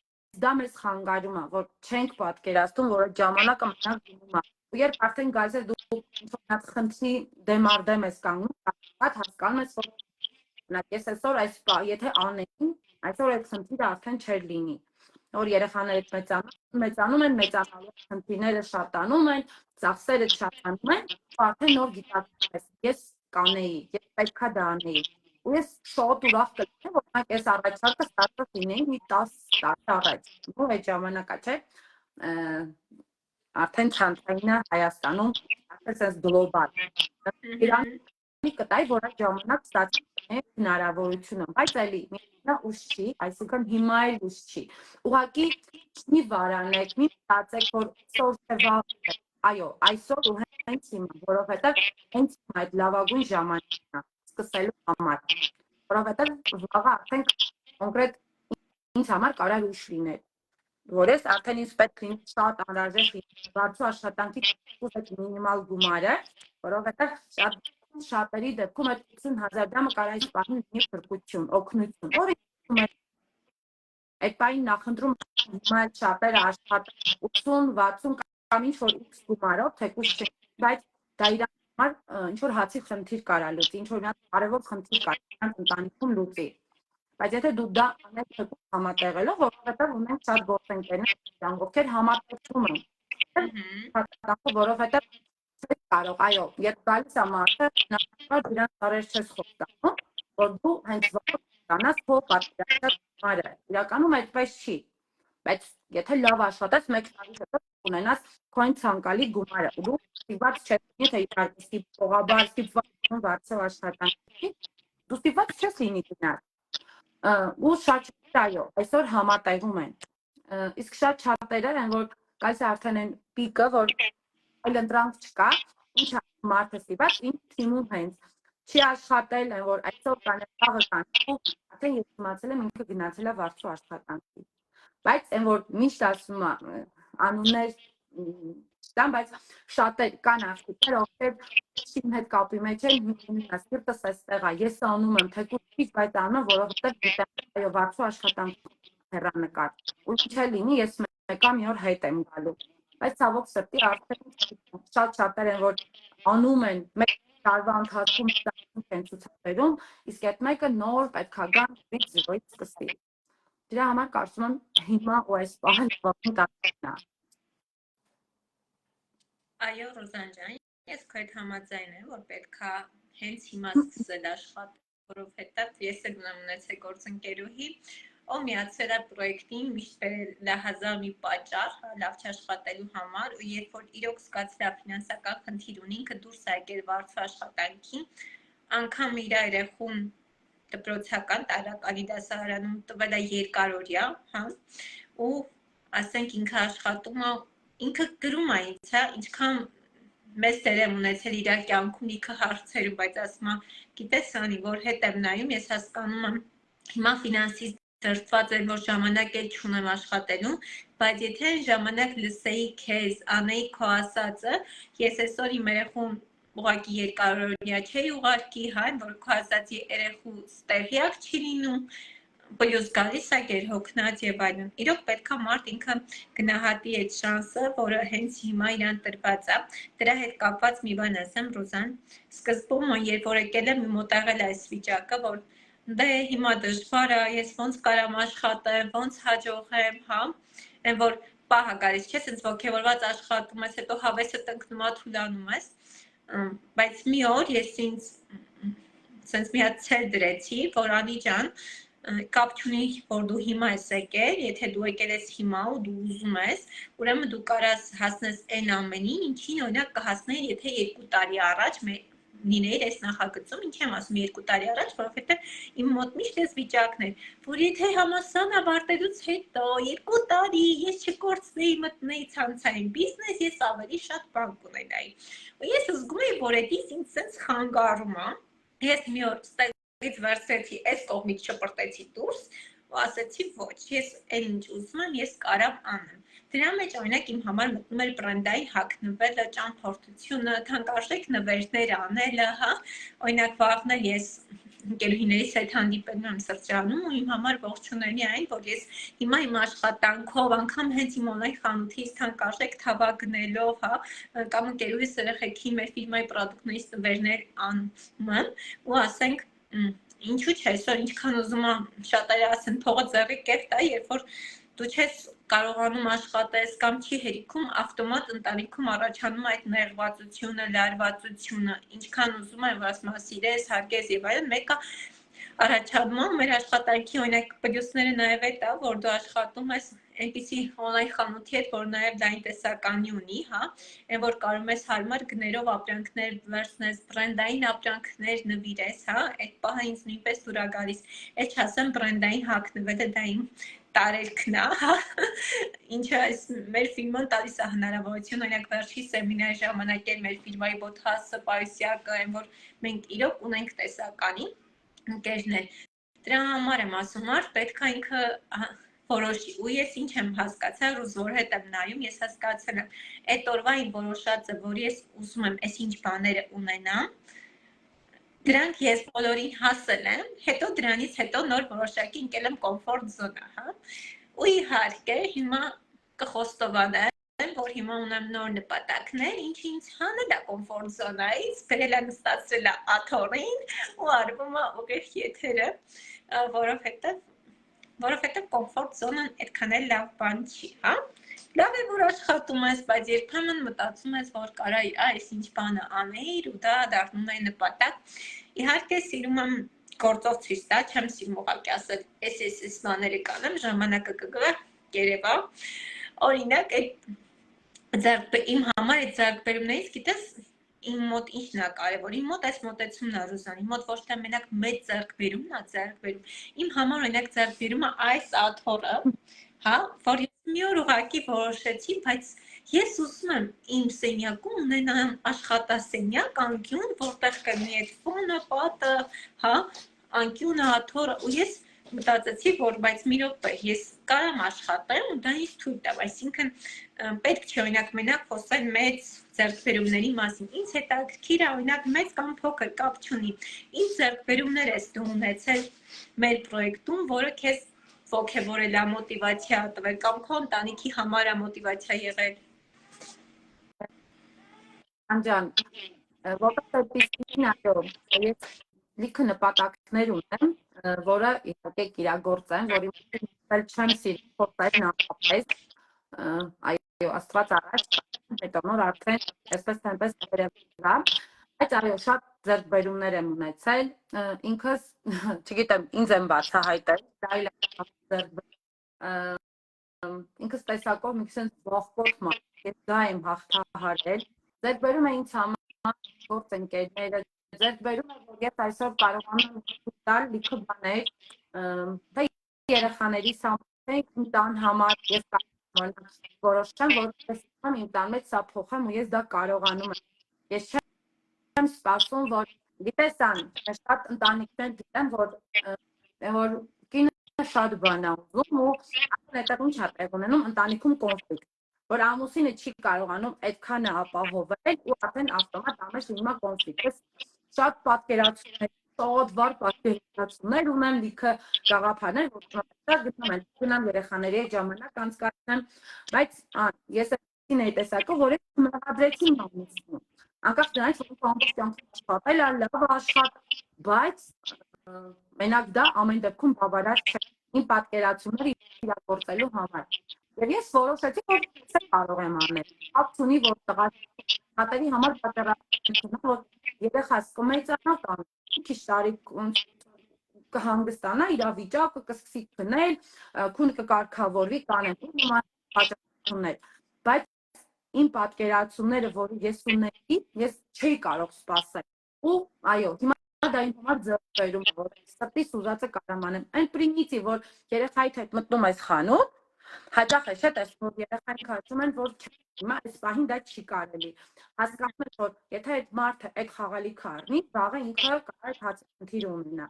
դա մեզ խանգարում է, որ չենք պատկերացնում, որ այդ ժամանակը մնաք գնում է։ Ու երբ արդեն գալիս է դու ինչ-որ խնդրի դեմ առ դեմ ես կանգնում, հատ հասկանում ես, որ ես այսօր եթե անեին, այսօր այդ խնդիրը արդեն չէր լինի։ Որ երեխաները մեծանում են, մեծանալու խնդիրները շատանում են, ծախսերը շատանում են, ու արդեն նոր գիտակցում ես, ես կանեի, ես պետքա դա անեի։ Ու ես շատ ուրախ կլինեմ, որ մենք այս առաջարկը ստացած լինեի մի 10 տարի առաջ։ Ու այդ ժամանակա չէ, արդեն ցանցայինը Հայաստանում այսպես գլոբալ։ Իրանի կտայի, որ այդ ժամանակ ստացած է հնարավորությունը, բայց էլի ուշ չի, այսինքն հիմա էլ ուշ չի։ Ուղղակի մի վարանեք, մի մտածեք, որ այսօր թե վաղ, այո, այսօր ու հենց հիմա, որովհետև հենց հիմա այդ լավագույն ժամանակն է սկսելու համար, որովհետև վաղը արդեն կոնկրետ ինձ համար կարող ուշ լինել, որ ես արդեն ինձ պետք լինի շատ անհրաժեշտ բարձր աշխատանքի այդ մինիմալ գումարը, որովհետև շատերի դեպքում այդ 50,000 դրամը կարող է սպառնել մի փրկություն, օգնություն, որը այդ պայն նախընտրում հիմա շատերը աշխատեն 80-60 կամ ինչ-որ x գումարով, թեկուզ չէ, բայց դա իրար համար ինչ-որ հացի խնդիր կարա լուծի, ինչ-որ մի հատ կարևոր խնդիր կարա ընտանիքում լուծի։ Բայց եթե դու դա անես թեկուզ համատեղելով, որովհետև ունենք շատ գործընկերներ, ովքեր համատեղում են, որովհետև չես կարող, այո, երբ գալիս է մարդը, նախ դրանց տարեր չես խոստանում, որ դու հենց կանաս քո պատկերացրած գումարը, իրականում այդպես չի, բայց եթե լավ աշխատես, մեկ տարի հետո ունենաս քո այն ցանկալի գումարը, ու դու ստիպված չես լինի, թե իհարկե ստիպողաբար ստիպված բարձր աշխատանքի, դու ստիպված չես լինի դնալ, ու շատ շատերը, այո, այսօր համատեղում են, իսկ շատ շատերը են, որ գալիս է արդեն այն պիկը, որ այլ ընտրանք չկա, ինչ մարդը ստիպված, ինձ թիմում հենց չի աշխատել են, որ այսօր կանեմ, վաղը կանեմ, արդեն ես իմացել եմ ինքը գնացել է վարձու աշխատանքի, բայց այն որ միշտ ասում է անուններ չտամ, բայց շատեր կան աղջիկներ, ովքեր իմ հետ կապի մեջ են, սիրտս այստեղ է, ես անում եմ, թեկուզ քիչ, բայց անում եմ, որովհետև գիտեմ, այո, վարձու աշխատանքի հեռանկար, ու ինչ է լինի, ես մեկա մի օր հետ եմ գալու, բայց ցավոք սրտի արդեն շատ շատեր են, որ անում են, մեկ տարվա ընթացքում են ցուցաբերում, իսկ այդ մեկը նոր պետք է գան 0-ից սկսի։ Դրա համար կարծում եմ հիմա ու այս պահը լավագույն տարիքն է։ Այո, Ռոզան ջան, ես քո հետ համաձայն եմ, որ պետքա հենց հիմա սկսել աշխատել, որովհետև ես էլ ունեցել գործընկերուհի, ով միացել է պրոյեկտին, միշտ լահազար մի պատճառ, լավ չաշխատելու համար, ու երբ որ իրոք զգացել է ֆինանսական խնդիր ունի, ինքը դուրս է եկել վարձու աշխատանքին, անգամ իր երեխուն դպրոցական տարականի դասարանում տվել է երկարօրյա, հա, ու ասենք ինքը աշխատում է, ինքը գրում է ինձ, հա, ինչքան մեծ դեր եմ ունեցել իր կյանքում ինքը հարցերում, բայց ասում է, գիտես Անի, որ հետ եմ նայում, ես հասկանում եմ, հիմա ֆինանսից դրդված եմ, որ ժամանակ էլ չունեմ աշխատելու, բայց եթե ժամանակ լսեի քեզ, անեի քո ասածը, ես այսօր իմ երեխուն ուղղակի երկարօրյա չէի ուղարկի, հա, որ քո ասած երեխու տեղյակ չի լինում, պլյուս գալիս է գերհոգնած եւ այլն։ Իրոք պետքա մարդ ինքը գնահատի այդ շանսը, որը հենց հիմա իրան տրված է։ Դրա հետ կապված մի բան ասեմ, Ռոզան, սկզբում երբ որ եկել եմ մոտաղել այս վիճակը, որ դե հիմա դժվար է, ես ոնց կարամ աշխատեմ, ոնց հաջողեմ, հա, այն որ պահա գալիս չէ, sense ոգևորված աշխատում ես, հետո հավեսը տնկնում է, թուլանում ես, բայց մի օր ես ինձ sense մի հատ ցել դրեցի, որ Անի ջան, կապ չունի, որ դու հիմա ես եկել, եթե դու եկել ես հիմա ու դու ուզում ես, ուրեմն դու կարաս հասնես այն ամենին, ինչին օրինակ կհասնեի, եթե 2 տարի առաջ լինեիր այս նախագծում, ինչ եմ ասում 2 տարի առաջ, որովհետև իմ մոտ միշտ էս վիճակն էր, որ եթե համալսարան ավարտելուց հետո 2 տարի ես չկորցնեի, մտնեի ցանցային բիզնես, ես ավելի շատ բան կունենայի։ Ու ես զգում էի, որ էդից ինձ sense խանգարում է։ Ես մի օր ստեղից վերցրեցի, այս կողմից չպրտեցի դուրս ու ասեցի ոչ, ես այն ինչ ուզում եմ, ես կարամ անեմ։ Դրա մեջ օրինակ իմ համար մտնում էր բրենդային հագնվելը, ճամփորդությունը, թանկարժեք նվերներ անելը, հա, օրինակ վաղն էլ ես ընկերուհիներիս հետ հանդիպել եմ սրճարանում ու իմ համար ողջունելի այն, որ ես հիմա իմ աշխատանքով, անգամ հենց իմ օնլայն խանութից թանկարժեք թավագնելով, հա, կամ ընկերուհիս երեխեքին մեր ֆիրմայի պրոդուկտներից նվերներ անում եմ ու ասենք ինչու՞ չէ, այսօր ինչքան ուզում եմ շատերը ասեն փողը ձեռի կերտ է, երբ որ դու չես կարողանում աշխատես կամ չի հերիքում ավտոմատ ընտանիքում առաջանում է այդ նեղվածությունը, լարվածությունը, ինչքան ուզում եմ ասում սիրես, հարգես եւ այլն, մեկը առաջանում է մեր աշխատանքի օրինակ պլյուսները նաեւ է դա, որ դու աշխատում ես այնպիսի օնլայն խանութի հետ, որ նաեւ լայն տեսականի ունի, հա, այն որ կարող ես հարմար գներով ապրանքներ վերցնես, բրենդային ապրանքներ նվիրես, հա, այդ պահը ինձ նույնպես դուր է գալիս, այդ չասեմ բրենդային հագնվելը դա իմ տարերքն է, հա, ինչը մեր ֆիրման տալիս է հնարավորություն, օրինակ վերջի սեմինարի ժամանակ էլ մեր ֆիրմայի Բոթասը, Պայուսյակը, այն որ մենք իրոք ունենք տեսականի ընկերներ։ Դրա համար եմ ասում, արդ պետք է ինքը որոշի, ու ես ինչ եմ հասկացել, ու զոր հետ եմ նայում, ես հասկացել եմ, այդ օրվա իմ որոշածը, որ ես ուզում եմ այս ինչ բաները ունենամ, դրանք ես բոլորին հասել եմ, հետո դրանից հետո նոր որոշակի ընկել եմ կոմֆորտ զոնա, հա, ու իհարկե հիմա կխոստովանեմ, որ հիմա ունեմ նոր նպատակներ, ինչ ինձ հանել է կոմֆորտ զոնայից, բերել է նստացրել է աթոռին ու արվում է ուղիղ եթերը, որովհետև կոմֆորտ զոնան այդքան էլ լավ բան չի, հա։ Լավ է, որ աշխատում ես, բայց երբեմն մտածում ես, որ կարա այս ինչ բանը անեիր ու դա դառնում է նպատակ։ Իհարկե սիրում եմ գործով ցույց տա, չեմ սիրում ուղղակի ասել, այս բաները կանեմ, ժամանակը կգա, երևա։ Օրինակ, իմ համար այդ ձեռքբերումներից գիտես իմ մոտ ինչն է կարևոր, իմ մոտ այս մոտեցումն է Ռուզան, իմ մոտ ոչ թե մենակ մեծ ձեռքբերումն է ձեռքբերում, իմ համար օրինակ ձեռքբերումը այս աթոռը, հա, որ ես մի օր ուղղակի որոշեցի, բայց ես ուզում եմ իմ սենյակում ունենամ աշխատասենյակ, անկյուն, որտեղ կլինի այդ ֆոնը, պատը, հա, անկյունը, աթոռը, ու ես մտածեցի, որ բայց մի րոպե, ես կարամ աշխատեմ ու դա ինձ թույլ տա, այսինքն պետք չէ օրինակ մենակ խոսել մեծ ձեռքբերումների մասին։ Ինձ հետաքրքիր է օրինակ մեծ կամ փոքր կապ չունի։ Ինչ ձեռքբերումներ ես դու ունեցել մեր պրոյեկտում, որը քեզ ոգևորել է, մոտիվացիա տվել կամ քո ընտանիքի համար է մոտիվացիա եղել։ Անջան, որպես այդպիսին այո, ես լիքը նպատակներ ունեմ, որը իհարկե կիրագործեմ, որի մոտ չեմ սիրում փոխել նախապես, այո, Աստված առաջ, հետո նոր արդեն այսպես այնպես վերևա, բայց այո, շատ ձեռքբերումներ եմ ունեցել, ինքս, չգիտեմ, ինձ եմ բացահայտել, դա էլ ինքս տեսակով մի քիչ ողբոտ մարդ, ես դա եմ հաղթահարել, ձեռքբերում է ինձ համար գործընկերները, ձեռքբերում է, որ ես այսօր կարողանում եմ տալ լիքը բաներ, թե երեխաներիս համար, իմ տան համար, ես որոշեմ, որ ես իմ տան մեջ սա փոխեմ ու ես դա կարողանում եմ, ես չեմ սպասում, որ գիտես ան, շատ ընտանիքներ գիտեմ, որ կինը շատ բան է ուզում ու այդտեղ ինչ է տեղ ունենում, ընտանիքում կոնֆլիկտ, որ ամուսինը չի կարողանում այդքանը ապահովել ու արդեն ավտոմատ ամեն հիմա կոնֆլիկտ։ Ես շատ պատկերացումներ, շատ վառ պատկերացումներ ունեմ, լիքը գաղափարներ, որ գնում երեխաների հետ ժամանակ անցկացնեմ, բայց ես այսին էի տեսակով, որ ես մեղադրեցի ամուսինին։ Անկախ դրանից, որ ամբողջ աշխատել է, լավ աշխատել, բայց մենակ դա ամեն դեպքում բավարար չէ իմ պատկերացումները իրագործելու համար։ Եվ ես որոշեցի, որ ես կարող եմ անել։ Հապ չունի, որ տղաների համար պատկերացումն որ երեխաս կմեծանա կամ քիչ տարի կհանգստանա, իրավիճակը կսկսի քնել, քունը կկարգավորվի, կանեն պատճառություններ։ Բայց իմ պատկերացումները, որ ես ունեի, ես չէի կարող սպասել։ ու այո, հիմա դա իմ համար ձեռքբերում է, որ ստից ուզածը կարամ անեմ։ Այն պրիմիտիվ, որ երեխայի հետ մտնում ես խանութ, հաճախ է չէ՞ տեսնում, որ երեխային քաշում են, որ հիմա այս պահին դա չի կարելի։ Հասկանում ես, որ եթե այդ մարդը այդ խաղալիքը առնի, վաղը ինքը կարող է հացի խնդիր ունենա։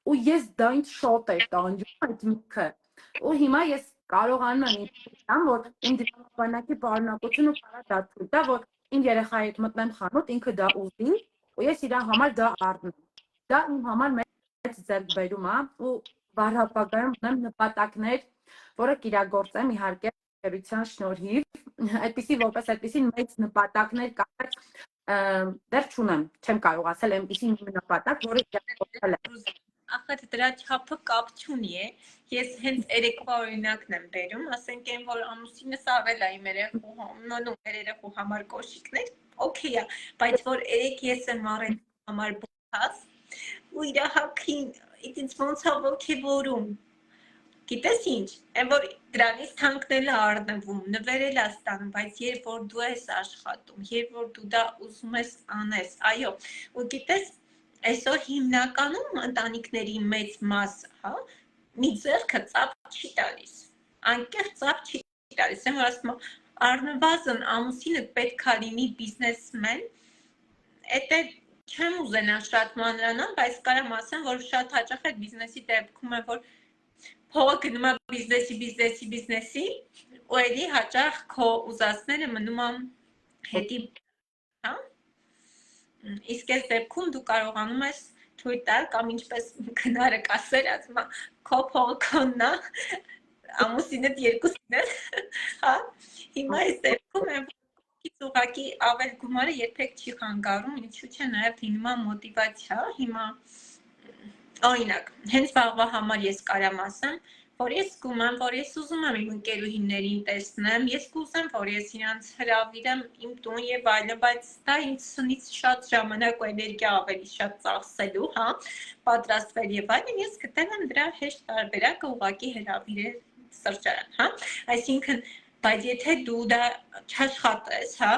Ու ես դա ինձ շոտ էր տանջում այդ միտքը։ Ու հիմա ես կարողանում եմ ինձ որ իմ դրամաբանակի պարունակությունը կարա դա թույլ տա, որ իմ երեխայի հետ մտնեմ խանութ, ինքը դա ուզի, ու ես իր համար դա առնեմ։ Դա իմ համար մեծ ձեռքբերում է ու բարապագայում ունեմ նպատակներ, որը կիրագործեմ իհարկե ընկերության շնորհիվ, այդպիսի որպես այդպիսի մեծ նպատակներ կար դեռ չունեմ, չեմ կարող ասել այնպիսի նպատակ, որը իրագործել է։ Ախր դրա չափը կապ չունի է։ Ես հենց երեկվա օրինակն եմ բերում, ասենք այն որ ամուսինս ավել է իմ երեխու համար կոշիկներ, օքեյ է, բայց որ երեք ես եմ առել համար բոթած ու իր հագին ինձ ոնց է ոգևորում։ Գիտես ինչ, այն որ դրանից թանկնել է առնվում, նվերել է ստանում, բայց երբ որ դու ես աշխատում, երբ որ դու դա ուզում ես անես, այո, ու գիտես այսօր հիմնականում ընտանիքների մեծ մասը, հա, մի ձեռքը ծափ չի տալիս, անկեղծ ծափ չի տալիս, եմ որ ասում առնվազն ամուսինը պետք է լինի բիզնեսմեն, էդ է չեմ ուզենա շատ մանրանալ, բայց կարամ ասեմ, որ շատ հաճախ այդ բիզնեսի դեպքում է, որ փողը գնում է բիզնեսի, ու էլի հաճախ քո ուզածները մնում են հետի, հա, իսկ այս դեպքում դու կարողանում ես թույլ տալ կամ ինչպես քնարը կասեր, ասում է քո փողը քոնն է, ամուսինդ երկուսն է, հա, հիմա այս դեպքում ուղղակի ավել գումարը երբեք չի խանգարում, ինչու՞ չէ նաև լինում է մոտիվացիա, հիմա օրինակ, հենց վաղվա համար ես կարամ ասեմ, որ ես զգում եմ, որ ես ուզում եմ իմ ընկերուհիներին տեսնեմ, ես կուզեմ, որ ես իրանց հրավիրեմ իմ տուն եւ այլն, բայց դա ինձնից շատ ժամանակ ու էներգիա ավելի շատ ծախսելու, հա, պատրաստվել եւ այլն, ես գտել եմ դրա հեշտ տարբերակը ուղղակի հրավիրել սրճարան, հա, այսինքն բայց եթե դու դա չաշխատես, հա,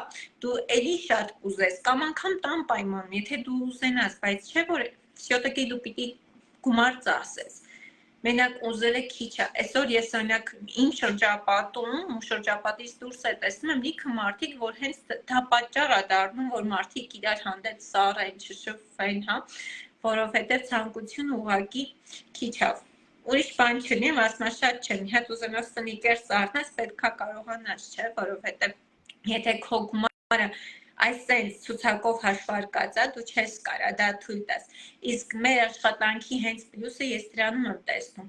դու էլի շատ կուզես կամ անգամ տան պայմանն, եթե դու уզենաս, բայց չէ որ всё-таки դու պիտի գումար ծախսես։ Մենակ ուզելը քիչ է։ Այսօր ես օրինակ իմ շրջապատում ու շրջապատից դուրս է տեսնում եմ լիքը մարդիկ, որ հենց դա պատճառ է դառնում, որ մարդիկ իրար հանդեպ սառեն, չշփվեն, հա, որովհետև ցանկությունը ուղղակի քիչ է։ Ուրիշ բան չունի, ասում շատ չէ, մի հատ ուզում ես սնիկերս առնես, պետքա կարողանաս, չէ, որովհետև եթե քո գումարը այսպես ցուցակով հաշվարկած է, դու չես կարա դա թույլ տաս։ Իսկ մեր աշխատանքի հենց պլյուսը ես դրանում եմ տեսնում,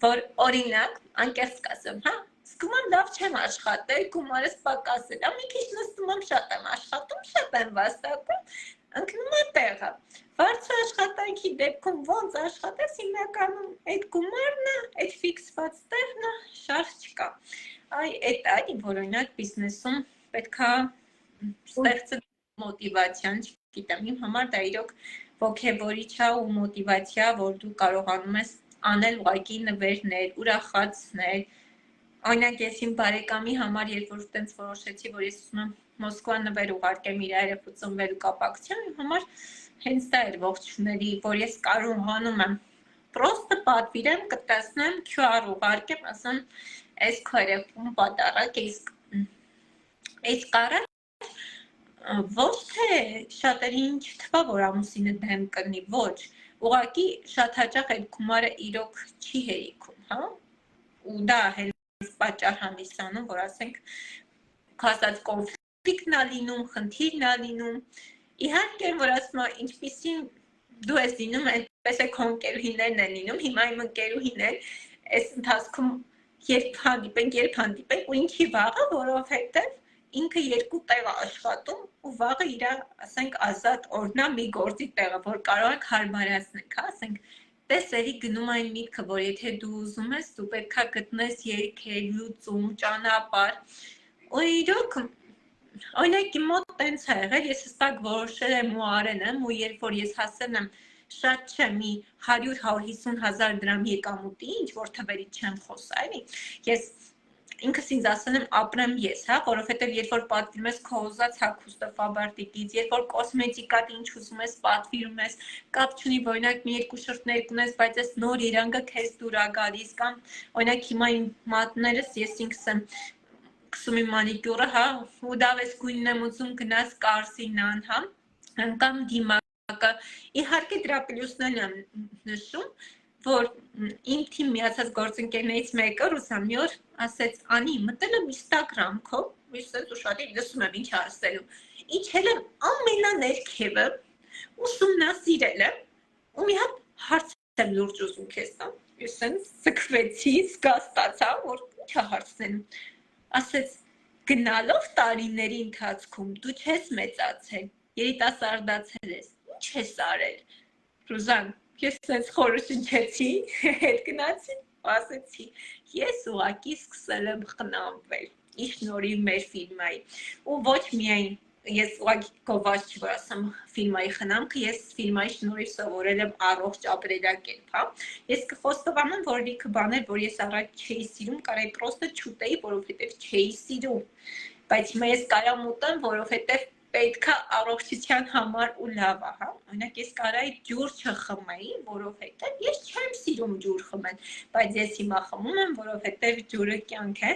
որ օրինակ, անկեղծ կասեմ, հա, զգում եմ լավ չեմ աշխատել, գումարս պակասել, մի քիչ նստում եմ, շատ եմ աշխատում, շատ եմ վաստակում, ընկնում է տեղը։ Բարձր աշխատանքի դեպքում ոնց աշխատես, հիմնականում այդ գումարն է, այդ ֆիքսված տեղն է, շարժ չկա։ Այ այդ այն, որ օրինակ բիզնեսում պետքա ստեղծել մոտիվացիան, չգիտեմ, իմ համար դա իրոք ոգևորիչ է ու մոտիվացիա, որ դու կարողանում ես անել ուղղակի նվերներ, ուրախացնել։ Օրինակ ես իմ բարեկամի համար երբ որ տենց որոշեցի, որ ես ուզում եմ Մոսկվա նվեր ուղարկեմ իր երեխու ծնվելու կապակցությամբ, իմ համար հենց դա էր ողջունելի, որ ես կարողանում եմ պրոստը պատվիրեմ, կտեսնեմ, QR ուղարկեմ, ասեմ, այս քո երեխուն պատարակ, այս կարա ոչ թե շատերին չթվա, որ ամուսինը դեմ կլինի, ոչ, ուղղակի շատ հաճախ այդ գումարը իրոք չի հերիքում, հա, ու դա հենց պատճառ հանդիսանում, որ ասենք կասած կոնֆլիկտն է լինում, խնդիրն է լինում, իհարկե, որ ասում եմ, ինչպիսին դու ես լինում, այդպես է քո ընկերուհիներն են լինում, հիմա իմ ընկերուհին է, այս ընթացքում երբ հանդիպենք ու ինչի վաղը, որովհետև ինքը երկու տեղ է աշխատում ու վաղը իր, ասենք, ազատ օրնա մի գործի տեղը, որ կարող եք հարմարացնել, հա, ասենք, տեսերի գնում այն միտքը, որ եթե դու ուզում ես, դու պետքա գտնես երգելու ծում, ճանապարհ, ու իրոք օրինակ իմ մոտ տենց է եղել, ես հստակ որոշել եմ ու արել եմ, ու երբ որ ես հասել եմ շատ չէ մի 100-150 հազար դրամ եկամուտի, ինչ որ թվերի չեմ խոսա, էլի, ես ինքս ինձ ասել եմ ապրեմ ես, հա, որովհետև երբ որ պատվիրում ես քո ուզած հագուստը Faber-Dictից, երբ որ կոսմետիկատ ինչ ուզում ես պատվիրում ես, կապ չունի, օրինակ մի երկու շրթներ կունես, բայց այս նոր երանգը քեզ դուր է գալիս, կամ օրինակ հիմա իմ մատներս ես ինքս եմ կսում իմ մանիկյուրը, հա, ու դավես գույնն եմ ուզում գնաս կարսինան, հա, կամ դիմակը, իհարկե դրա պլյուսներն եմ նշում, որ իմ թիմ միացած գործընկերներից մեկը ռուսա մի օր ասեց Անի մտել եմ Instagram քո իսենց ուշադիր լսում եմ ինչ ասելու իջել եմ ամենաներքևը ուսումնասիրել եմ ու մի հատ հարց եմ լուրջ ուզում քեզ տամ իսենց սկվեցի զգաստացա որ ի՞նչ է հարցնում ասեց գնալով տարիների ընթացքում դու չես մեծացել երիտասարդացել ես ինչ ես արել Ռուզան Ես sense խորը շնչեցի, հետ գնացի, ասեցի, ես ուղակի սկսել եմ խնամվել, ի շնորհիվ մեր ֆիրմայի, ու ոչ միայն ես ուղղակի գովաց չի որ ասեմ ֆիրմայի խնամքը, ես ֆիրմայի շնորհիվ սովորել եմ առողջ ապրելակերպ, հա, ես կխոստովանեմ, որ լիքը բաներ, որ ես առաջ չէի սիրում, կարայի պրոստը չուտեի, որովհետև չէի սիրում, բայց հիմա ես կարամ ուտեմ, որովհետև պետքա առողջության համար ու լավ է, հա։ Օրինակ ես կարայի ջուր չխմեի, որովհետև ես չեմ սիրում ջուր խմել, բայց ես հիմա խմում եմ, որովհետև ջուրը կյանք է։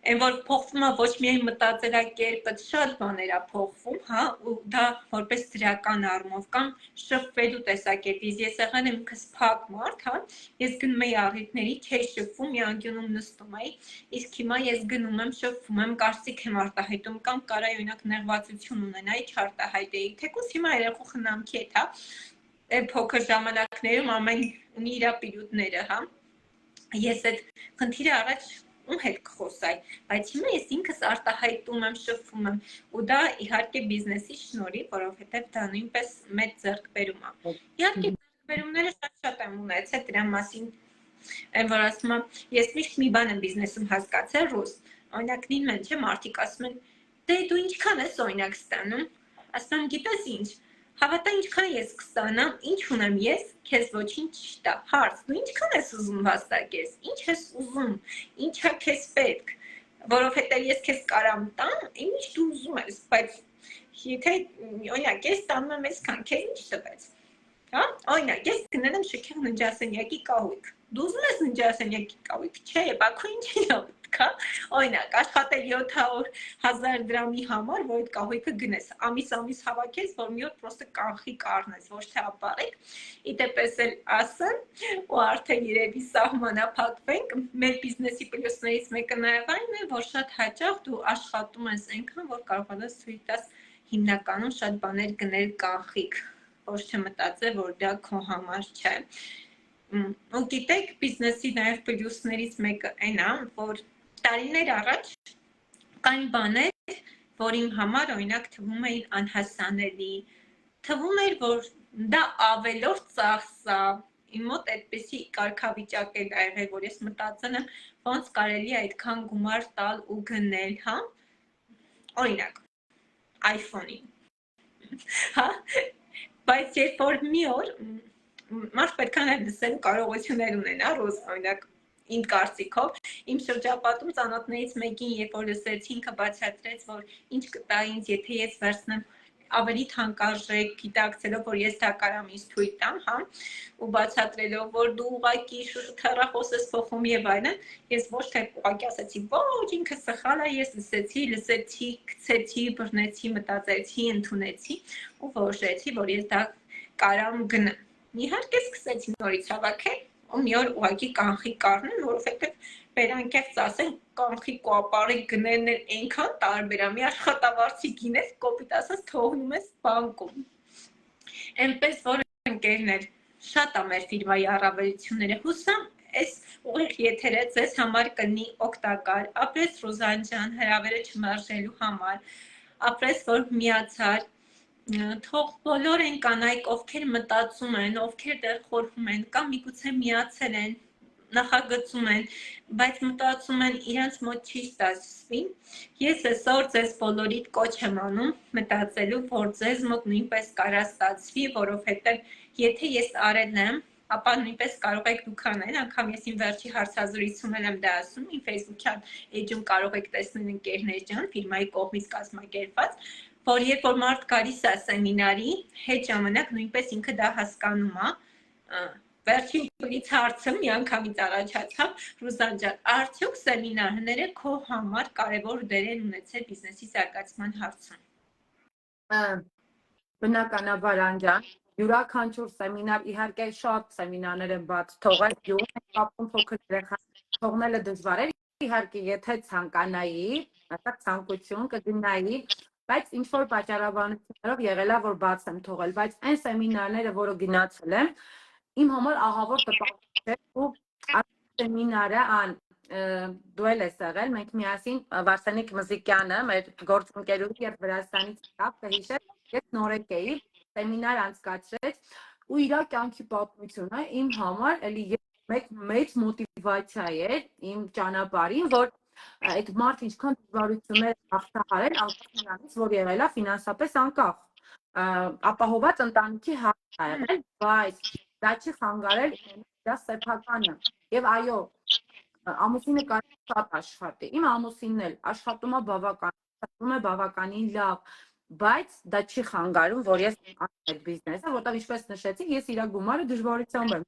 Այն որ փոխվում է ոչ միայն մտածելակերպը, շատ բաներ է փոխվում, հա, ու դա որպես դրական առումով կամ շփվելու տեսակետից ես եղել եմ ինքս փակ մարդ, հա, ես գնում էի առիթների, չէի շփվում, մի անկյունում նստում էի, իսկ հիմա ես գնում եմ, շփվում եմ, կարծիք եմ արտահայտում կամ կարա օրինակ նեղվածություն ունենայի, չարտահայտեի, թեկուզ հիմա երեխու խնամքի հետ, հա, այն փոքր ժամանակներում ամեն ունի իր պիրուտները, հա, ես այդ խնդիրը առաջ ում հետ կխոսայի, բայց հիմա ես ինքս արտահայտում եմ, շփվում եմ, ու դա իհարկե բիզնեսի շնորհիվ, որովհետև դա նույնպես մեծ ձեռքբերում է։ Իհարկե ձեռքբերումները շատ եմ ունեցել դրա մասին, այն որ ասում եմ, ես միշտ մի բան եմ բիզնեսում հասկացել, ռուս, օրինակ նույնն են, չէ, մարդիկ ասում են, դե դու ինչքան ես օրինակ ստանում, ասում եմ, գիտես ինչ, Հավատա ինչքան ես կստանամ, ինչ ունեմ ես, քեզ ոչինչ չտա, հարց, դու ինչքան ես ուզում վաստակես, ինչ ես ուզում, ինչա քեզ պետք, որովհետև ես քեզ կարամ տամ, ինչ դու ուզում ես, բայց եթե օրինակ ես տանում եմ այսքան, քեզ ինչ տվեց, հա, օրինակ ես գնել եմ շքեղ ննջասենյակի կահույք, դու ուզում ես ննջասենյակի կահույք, չէ, բա քո ինչին է Կա, օրինակ, աշխատել 700,000 դրամի համար, որ այդ կահույքը գնես, ամիս հավաքես, որ մի օր պրոստը կանխի կառնես, ոչ թե ապարեք, իդեպես էլ ասեմ, ու արդեն երևի սահմանափակվենք, մեր բիզնեսի պլյուսներից մեկը նաև այն է, որ շատ հաճախ դու աշխատում ես այնքան, որ կարողանաս ցույց տաս հիմնականում շատ բաներ գնել կանխիկ, ոչ թե մտածել, որ դա քո համար չէ։ Ու գիտեք, բիզնեսի նաև պլյուսներից մեկը այն է, որ տարիներ առաջ կային բաներ, որ իմ համար օրինակ թվում էին անհասանելի, թվում էր, որ դա ավելորդ ծախս է, իմ մոտ այդպեսի կարգավիճակ էլ ա եղել, որ ես մտածել եմ, ոնց կարելի է այդքան գումար տալ ու գնել, հա, օրինակ, iPhone-ին, հա, բայց երբ որ մի օր, մարդ պետք է լսելու կարողություններ ունենա, ռուս, օրինակ, իմ կարծիքով, իմ շրջապատում ծանոթներից մեկին, երբ որ լսեցի, ինքը բացատրեց, որ ինչ կտա ինձ, եթե ես վերցնեմ ավելի թանկարժեք, գիտակցելով, որ ես դա կարամ ինձ թույլ տամ, հա, ու բացատրելով, որ դու ուղղակի թեռախոս ես փոխում եւ այլն, ես ոչ թե ուղղակի ասացի, ոչ, ինքը սխալ է, ես լսեցի, գցեցի, բռնեցի, մտածեցի, ընդունեցի ու որոշեցի, որ ես դա կարամ գնամ։ Իհարկե սկսեցի նորից հավաքել ու մի օր ուղղակի կանխի կառնեմ, որովհետև բերանկեղծ ասեն, կանխի կոապարի գներն էլ այնքան տարբեր է, մի աշխատավարձի գինես, կոպիտ ասած թողնում ես բանկում։ Էնպես որ ընկերներ, շատ է մեր ֆիրմայի առավելությունները, հուսամ այս ուղիղ եթերը ձեզ համար կլինի օգտակար, ապրես Ռուզան ջան, հրավերը չմերժելու համար, ապրես որ միացար, թող բոլոր են կանայք, ովքեր մտածում են, ովքեր դեռ խորհում են, կամ միգուցե միացել են, նախագծում են, բայց մտածում են իրենց մոտ չի ստացվի, ես այսօր ձեզ բոլորիդ կոչ եմ անում մտածելու, որ ձեզ մոտ նույնպես կարա ստացվի, որովհետև եթե ես արել եմ, ապա նույնպես կարող եք դուք անել, անգամ ես իմ վերջի հարցազրույցում եմ դա ասում, իմ Facebook-յան էջում կարող եք տեսնել ընկերներ ջան, ֆիրմայի կողմից կազմակերպված, որ երբ որ մարդ գալիս է սեմինարի, հետ ժամանակ նույնպես ինքը դա հասկանում է, վերջին բրից հարցը միանգամից առաջացավ, Ռուզան ջան, արդյոք սեմինարները քո համար կարևոր դեր են ունեցել բիզնեսի զարգացման հարցում։ Բնականաբար Անջան, յուրաքանչյուր սեմինար, իհարկե շատ սեմինարներ են բաց թողել, յուղ են կապում փոքր երեխա թողնելը դժվար է, իհարկե եթե ցանկանայի, հատուկ ցանկություն կգնայի, բայց ինչ որ պատճառաբանություններով եղել է որ բաց եմ թողել, բայց այն սեմինարները, որը գնացել եմ, իմ համար ահավոր տպավորիչ է ու սեմինարը դու էլ ես եղել, մենք միասին Վարսանիկ Մզիկյանը, մեր գործընկերուհի եւ Վրաստանից եկավ, կհիշեք, ես նորեկ էի, սեմինար անցկացրեց ու իր կյանքի պատմությունը իմ համար էլի մեծ մոտիվացիա էր իմ ճանապարհին, որ այդ մարդ ինչքան դժվարություններ հաղթահարել, անկախ նրանից, որ եղել է ֆինանսապես անկախ, ապահոված ընտանիքի հարց ա եղել, բայց դա չի խանգարել իր սեփականը եւ այո, ամուսինը կարող է շատ աշխատի, իմ ամուսինն էլ աշխատում է բավականին լավ, բայց դա չի խանգարում, որ ես անեմ այդ բիզնեսը, որտեղ ինչպես նշեցի, ես իր գումարը դժվարությամբ եմ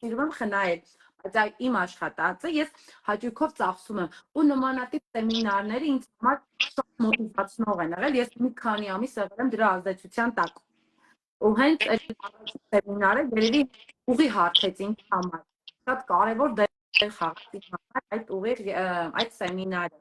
սիրում եմ խնայել, բայց իմ աշխատածը ես հաճույքով ծախսում եմ ու նմանատիպ սեմինարները ինձ համար շատ մոտիվացնող են եղել, ես մի քանի ամիս եղել եմ դրա ազդեցության տակ ու հենց այդ սեմինարը երևի ուղի հարթեց ինձ համար, շատ կարևոր դեր խաղաց ինձ համար այդ ուղի այդ սեմինարը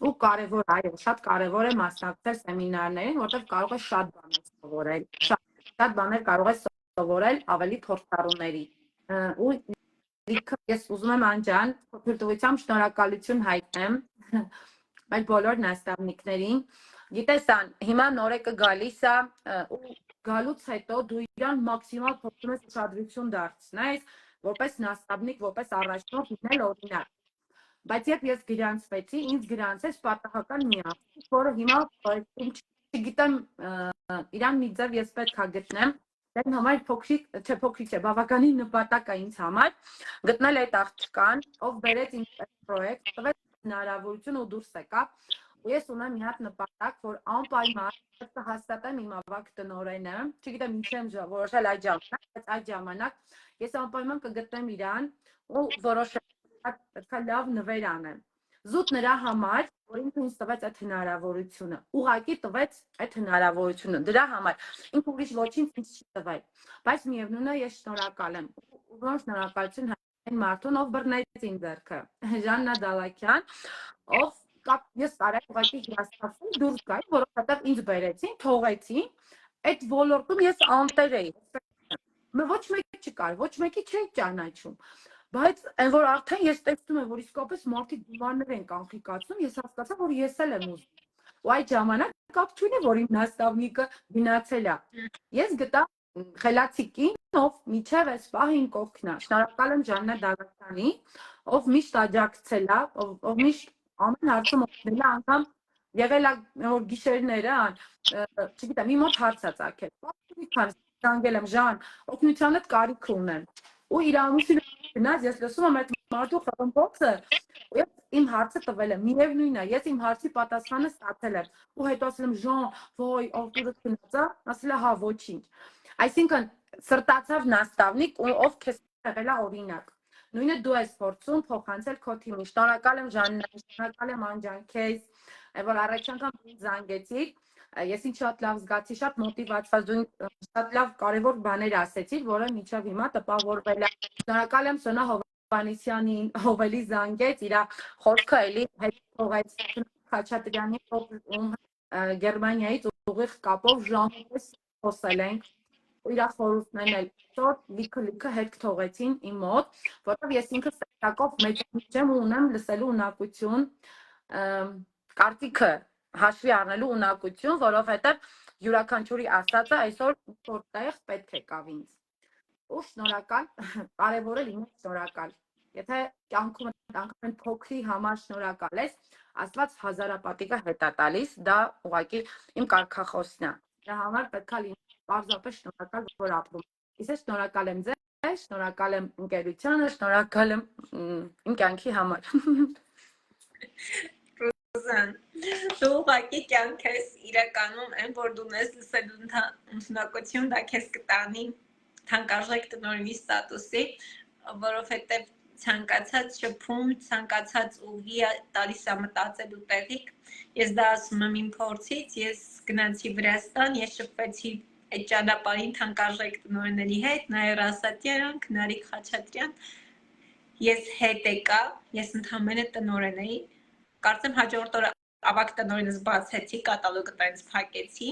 ու կարևոր, այո, շատ կարևոր է մասնակցել սեմինարներին, որտեղ կարող է շատ բաներ սովորել, շատ բաներ կարող է սովորել ավելի փորձառուների։ Ու ես ուզում եմ Անջան, փոքրտվությամբ շնորհակալություն հայտնեմ մեր բոլոր նաստավնիկներին։ Գիտես ան, հիմա նորեկը գալիս է ու գալուց հետո դու իրան մաքսիմալ փորձում ես ուշադրություն դարձնես, որպես նաստավնիկ, որպես առաջնորդ լինել օրինակ։ Բայց երբ ես գրանցվեցի, ինձ գրանցեց պատահական մի աղջիկ, որը հիմա չգիտեմ իրան մի ձև ես պետք է գտնեմ, դեն համար փոքրիկ չէ, բավականին նպատակ է ինձ համար գտնել այդ աղջկան, ով բերեց ինձ այդ պրոյեկտ, տվեց հնարավորություն ու դուրս եկավ, ու ես ունեմ մի հատ նպատակ, որ անպայման պետք է հաստատեմ իմ ավագ տնօրենը, չգիտեմ ինչ եմ որոշել այդ ժամանակ, բայց այդ ժամանակ ես անպայման կգտնեմ իրան ու որոշեմ պետք է լավ նվեր անեմ։ Զուտ նրա համար, որ ինքը ինձ տվեց այդ հնարավորությունը, ուղղակի տվեց այդ հնարավորությունը, դրա համար ինքը ուրիշ ոչինչ ինձ չի տվել, բայց միևնույն է ես շնորհակալ եմ, ու շնորհակալություն այն մարդուն, ով բռնեց իմ ձեռքը, Ժաննա Դալաքյան, ով ես տարել ուղղակի հիասթափվի դուրս գայի, որովհետև ինձ բերեցին, թողեցին, այդ ոլորտում ես անտեր էի, ոչ մեկ չկար, ոչ մեկի չէի ճանաչում Բայց այն որ արդեն ես տեսնում եմ, որ իսկապես մարդիկ գումարներ են կանխիկացնում, ես հասկացա, որ ես էլ եմ ուզում։ Ու այդ ժամանակ կապ չունի, որ իմ նաստավնիկը գնացել է։ Ես գտա խելացի կին, ով միջև այս պահին կողքն է։ Շնորհակալ եմ Ժաննա Դալաքյանի, ով միշտ աջակցել է, ով միշտ ամեն հարցում օգնել է, անգամ եղել է որ գիշերները, չգիտեմ, իմ մոտ հարց է ծագել։ Զանգել եմ Ժան, օգնությանդ կարիք ունեմ։ Ու իր ամուսինը գնաց, ես լսում եմ այդ մարդու խռմփոցը, ու իմ հարցը տվել եմ, միևնույն է, ես իմ հարցի պատասխանը ստացել եմ, ու հետո ասել եմ Ժան, ոյ, Արտուրը գնաց, ասել է հա, ոչինչ։ Այսինքն սրտացավ նաստավնիկ, ով քեզ եղել է օրինակ։ Նույնը դու ես փորձում փոխանցել քո թիմին։ Շնորհակալ եմ Ժաննա, շնորհակալ եմ Անջան քեզ, որ առաջ անգամ զանգեցիր։ Ես ինձ շատ լավ զգացի, շատ մոտիվացված, դու շատ լավ կարևոր բաներ ասեցիր, որը մինչև հիմա տպավորվել է։ Շնորհակալ եմ Սոնա Հովհաննիսյանին, ով էլի զանգեց, իր խոսքը էլի հետ թողեց Խաչատրյանի Գերմանիայից ուղիղ կապով ժամանակ խոսել ենք, ու իր խորհուրդներն էլ լիքը հետ թողեցին իմ մոտ, որովհետև ես ինքս սեփակով մեծ եմ ու ունեմ լսելու ունակություն, կարծիքը հաշվի առնելու ունակություն, որովհետև յուրաքանչյուրի ասածը այսօր որտեղ պետք է կավ ինձ։ Ու շնորհակալ, կարևորը լինել շնորհակալ։ Եթե կյանքում անգամ փոքրի համար շնորհակալ ես, Աստված հազարապատիկը հետ է տալիս, դա ուղղակի իմ կարգախոսն է։ Դրա համար պետք է լինել պարզապես շնորհակալ, որ ապրում Իսկ շնորհակալ եմ ձեզ, շնորհակալ եմ ընկերությանը, շնորհակալ եմ իմ կյանքի համար։ Ռուզան, դու ուղղակի կյանք ես իրականում այն որ դու ես լսելու ընդունակություն դա քեզ կտանի թանկարժեք տնօրենի ստատուսի, որովհետև ցանկացած շփում, ցանկացած ուղի տալիս է մտածելու տեղիք։ Ես դա ասում եմ իմ փորձից, ես գնացի Վրաստան, ես շփվեցի այդ ճանապարհին թանկարժեք տնօրենների հետ, Նաիրա Ասատյան, Քնարիկ Խաչատրյան, ես հետ եկա, ես ընդհանրապես տնօրեն էի, կարծեմ հաջորդ օրը ավագ տնօրենս բացեցի, կատալոգը տենց փակեցի,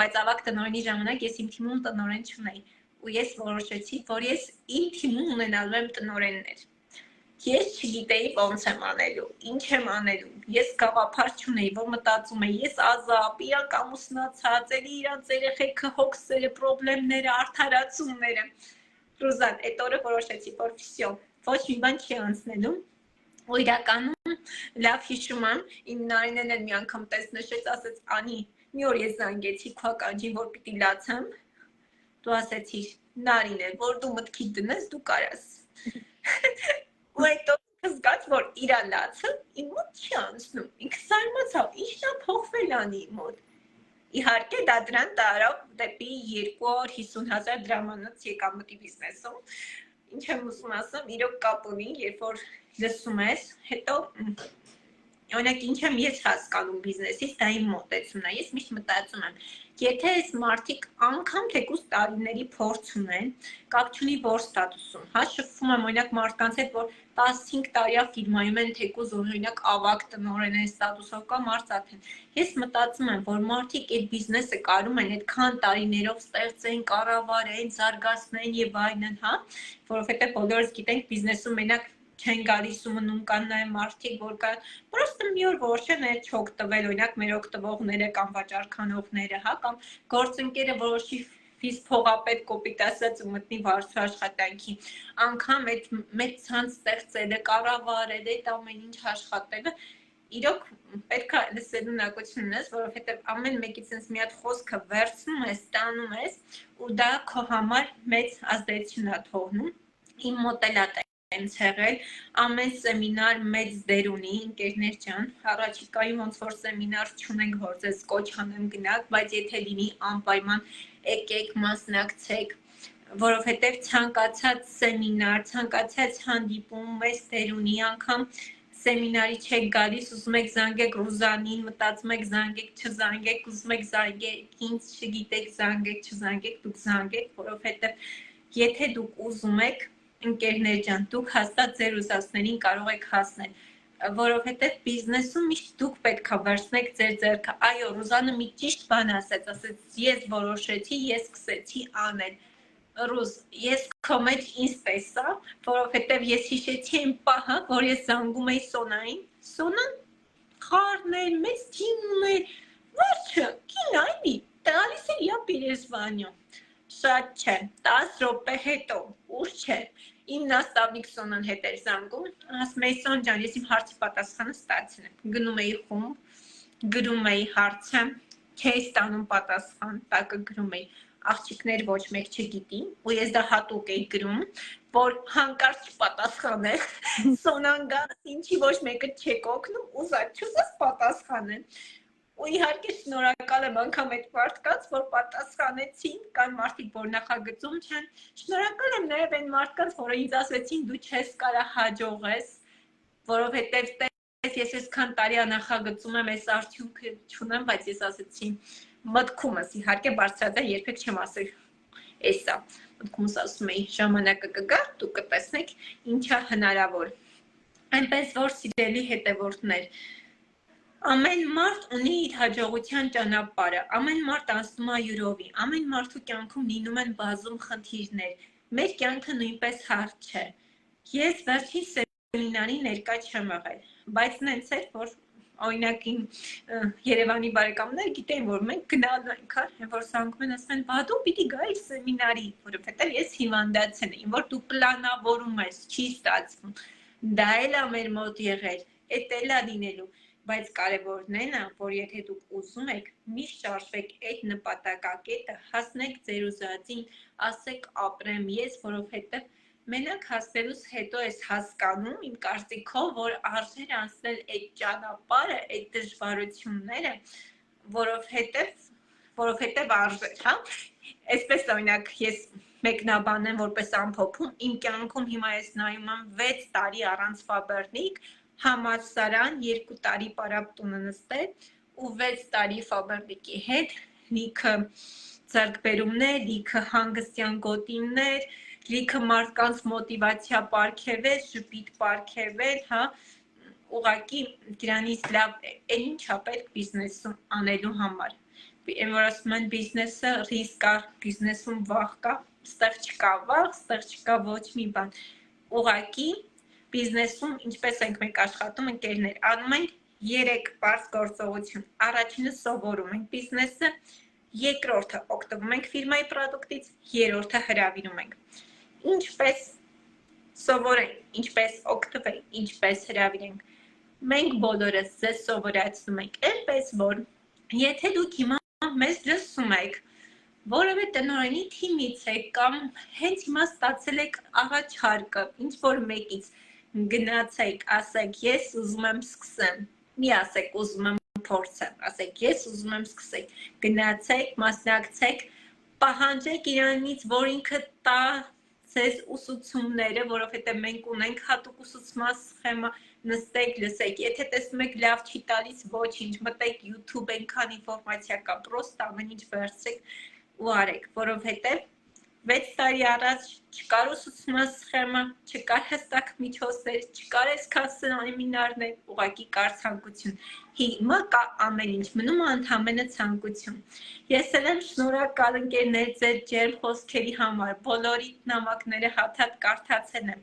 բայց ավագ տնօրենի ժամանակ ես իմ թիմում տնօրեն չունեի, ու ես որոշեցի, որ ես իմ թիմում ունենալու եմ տնօրեններ։ Ես չգիտեի ոնց եմ անելու, ինչ եմ անելու, ես գաղափար չունեի, որ մտածում էի, ես ազատ, իրակ ամուսնացած, էլի իրանց երեխեքը հոգսերը, պրոբլեմները, արդարացումները։ Ռուզան, այդ օրը որոշեցի, որ վсё, ոչ մի բան չի անցնելու։ Ու իրականում լավ հիշում եմ, իմ Նարինեն էլ մի անգամ տես նշեց, ասեց, Անի, մի օր ես զանգեցի քո ականջին, որ պիտի լացեմ, դու ասեցիր, Նարինե, որ դու մտքի դնես, դու կարաս։ Ու այդ օրը զգաց, որ իրա լացը իմ մոտ չի անցնում, ինքը զարմացավ, ինչն է փոխվել Անի մոտ։ Իհարկե դա դրան տարավ դեպի 250,000 դրամանոց եկամտի բիզնեսում, ինչ եմ ուզում ասեմ, իրոք կապ ունի, երբ որ լսում ես, հետո օրինակ ինչ եմ ես հասկանում բիզնեսից, դա իմ մոտեցումն է, ես միշտ մտածում եմ, եթե այս մարդիկ անգամ թեկուզ տարիների փորձ ունեն, կապ չունի որ ստատուսում, հա շփվում եմ օրինակ մարդկանց հետ, որ 15 տարիա ֆիրմայում են թեկուզ օրինակ ավագ տնօրեն են ստատուսով կամ արծաթ են։ Ես մտածում եմ, որ մարդիկ այդ բիզնեսը կարում են այդքան տարիներով ստեղծեն, կառավարեն, զարգացնեն եւ այլն, հա, որովհետեւ բոլորս գիտենք բիզնեսում մենակ չեն գալիս ու մնում կան նաև մարդիկ, որ կան, պրոստը մի օր որոշեն այդ չօգտվել, օրինակ մեր օգտվողները կամ վաճառքանողները, հա, կամ գործընկերը որոշի ֆիզ փողապետ կոպիտ ասած ու մտնի վարձու աշխատանքի, անգամ այդ մեծ ցանց ստեղծելը, կառավարել, այդ ամեն ինչ աշխատելը, իրոք պետք է լսելու ունակություն ունես, որովհետև ամեն մեկից sense մի հատ խոսքը վերցնում ես, տանում ես, ու դա քո համար մեծ ազդեցություն է թողնում։ Իմ մոտ էլ է եմ ցեղել, ամեն սեմինար մեծ դեր ունի, ընկերներ ջան, առաջիկայում ոնց որ սեմինար չունենք, որ ձեզ կոչ անեմ գնաք, բայց եթե լինի անպայման եկեք, մասնակցեք, որովհետև ցանկացած սեմինար, ցանկացած հանդիպում մեծ դեր ունի, անգամ սեմինարի չեք գալիս, ուզում եք զանգեք Ռուզանին, մտածում եք զանգեք, չզանգեք, ուզում եք զանգեք, ինձ չգիտեք, զանգեք, չզանգեք, դուք զանգեք, որովհետև եթե դուք ուզում եք ընկերներ ջան, դուք հաստատ ձեր ուզածներին կարող եք հասնել, որովհետև բիզնեսում միշտ դուք պետք է վերցնեք ձեր ձեռքը, այո, Ռուզանը մի ճիշտ բան ասեց, ես որոշեցի, ես սկսեցի անել, Ռուզ, ես քո մեջ ինձ տեսա, որովհետև ես հիշեցի այն պահը, որ ես զանգում էի Սոնային, Սոնան խառն էր, մեծ թիմ ուներ, վերջը, կին այլի, տալիս էր я перезвоню, շատ չէ, 10 րոպե հետո, ուր չէ, իմ նաստավնիկ Սոնան հետ էր զանգում, ասում էի Սոն ջան, ես իմ հարցի պատասխանը ստացել եմ, գնում էի խումբ, գրում էի հարցը, չէի ստանում պատասխան, տակը գրում էի, աղջիկներ ոչ մեկ չգիտի, ու ես դա հատուկ էի գրում, որ հանկարծ չպատասխանել, Սոնան գաս, ինչի ոչ մեկը չեք օգնում, ուզած չուզած պատասխանել, ու իհարկե շնորհակալ եմ անգամ այդ մարդկանց, որ պատասխանեցին, կան մարդիկ, որ նախագծում չեն, շնորհակալ եմ նաև այն մարդկանց, որ ինձ ասեցին դու չես կարա հաջողես, որովհետև ես այսքան տարի նախագծում եմ, այս արդյունքը չունեմ, բայց ես ասեցի մտքումս, իհարկե բարձրաձայն երբեք չեմ ասել էսա, մտքումս ասում էի ժամանակը կգա, դուք կտեսնեք ինչա հնարավոր, այնպես որ սիրելի հետևորդներ, ամեն մարդ ունի իր հաջողության ճանապարհը, ամեն մարդ անցնում է յուրովի, ամեն մարդու կյանքում լինում են բազում խնդիրներ, մեր կյանքը նույնպես հարթ չէ, ես վերջին սեմինարի ներկա չեմ եղել, բայց նենց էր, որ օրինակ իմ Երևանի բարեկամները գիտեն, որ մենք գնալու ենք, որ զանգում են, ասում են, բա դու պիտի գայիր սեմինարի, որովհետև ես հիվանդացել եմ, որ դու պլանավորում ես, չի ստացվում, դա էլ է մեր մոտ եղել, էդ էլ է լինելու, բայց կարևորն է նա, որ եթե դուք ուզում եք, միշտ շարժվեք այդ նպատակակետը, հասնեք ձեր ուզածին, ասեք ապրեմ ես, որովհետև մենակ հասնելուց հետո ես հասկանում իմ կարծիքով, որ արժեր անցնել այդ ճանապարհը, այդ դժվարությունները, որովհետև արժեր, հա։ Այսպես օրինակ ես մեկնաբանեմ որպես ամփոփում, իմ կյանքում հիմա ես նայում եմ 6 տարի առանց Ֆաբերնիկ, համալսարան, 2 տարի պարապտունը նստել ու 6 տարի Ֆաբերնիկի հետ, լիքը ձեռքբերումներ, լիքը հանգստյան գոտիներ, լիքը մարդկանց մոտիվացիա պարգևել, ժպիտ պարգևել, հա, ուղղակի դրանից լավ էլ ինչա պետք բիզնեսում անելու համար։ Այն որ ասում են բիզնեսը ռիսկ կա, բիզնեսում վախ կա, ստեղ չկա վախ, ստեղ չկա ոչ մի բան։ Ուղղակի բիզնեսում ինչպես ենք մենք աշխատում ընկերներ, անում ենք 3 բարձ գործողություն։ Առաջինը սովորում ենք բիզնեսը, երկրորդը օգտվում ենք ֆիրմայի պրոդուկտից, երրորդը հրավիրում ենք։ Ինչպես սովորենք, ինչպես օգտվենք, ինչպես հրավիրենք։ Մենք բոլորս ձեզ սովորացնում ենք, այնպես որ եթե դուք հիմա մեզ լսում եք, որևէ տնօրենի թիմից եք կամ հենց հիմա ստացել եք առաջարկը, ինչ որ մեկից գնացեք, ասեք ես ուզում եմ սկսեմ, մի ասեք ուզում եմ փորձեմ, ասեք ես ուզում եմ սկսել, գնացեք, մասնակցեք, պահանջեք իրանից, որ ինքը տա ձեզ ուսուցումները, որովհետև մենք ունենք հատուկ ուսուցման սխեմա, նստեք, լսեք, եթե տեսնում եք լավ չի տալիս, ոչինչ, մտեք YouTube, այնքան ինֆորմացիա կա, պրոստ ամեն ինչ վերցրեք ու արեք, որովհետև 6 տարի առաջ չկար ուսուցման սխեմա, չկար հստակ միջոցներ, չկար այսքան սեմինարներ, ուղղակի կար ցանկություն։ Հիմա կա ամեն ինչ, մնում է ընդամենը ցանկություն։ Ես եմ շնորհակալ ընկերներ ձեր ջերմ խոսքերի համար, բոլորի նամակները հաթաթ կարդացել եմ։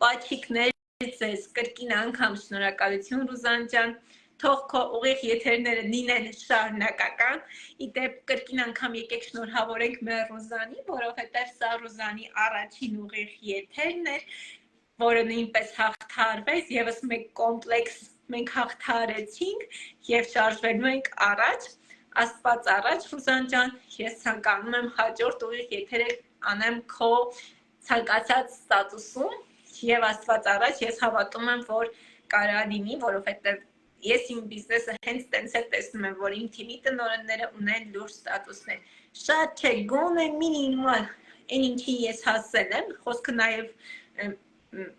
Պաչիկներ ձեզ, կրկին անգամ շնորհակալություն Ռուզան ջան, թող քո ուղիղ եթերները լինեն շարունակական, իդեպ կրկին անգամ եկեք շնորհավորենք մեր Ռուզանի, որովհետև սա Ռուզանի առաջին ուղիղ եթերն էր, որը նույնպես հաղթահարվեց, եւս մեկ կոմպլեքս մենք հաղթահարեցինք եւ շարժվելու ենք առաջ, Աստված առաջ Ռուզան ջան, ես ցանկանում եմ հաջորդ ուղիղ եթերը անեմ քո ցանկացած ստատուսում եւ Աստված առաջ ես հավատում եմ, որ կարա լինի, որովհետեւ ես իմ բիզնեսը հենց տենց էլ տեսնում եմ, որ իմ թիմի տնօրենները ունեն լուրջ ստատուսներ։ Շատ չէ, գոնե մինիմալ, այն ինչի ես հասել եմ, խոսքը նաև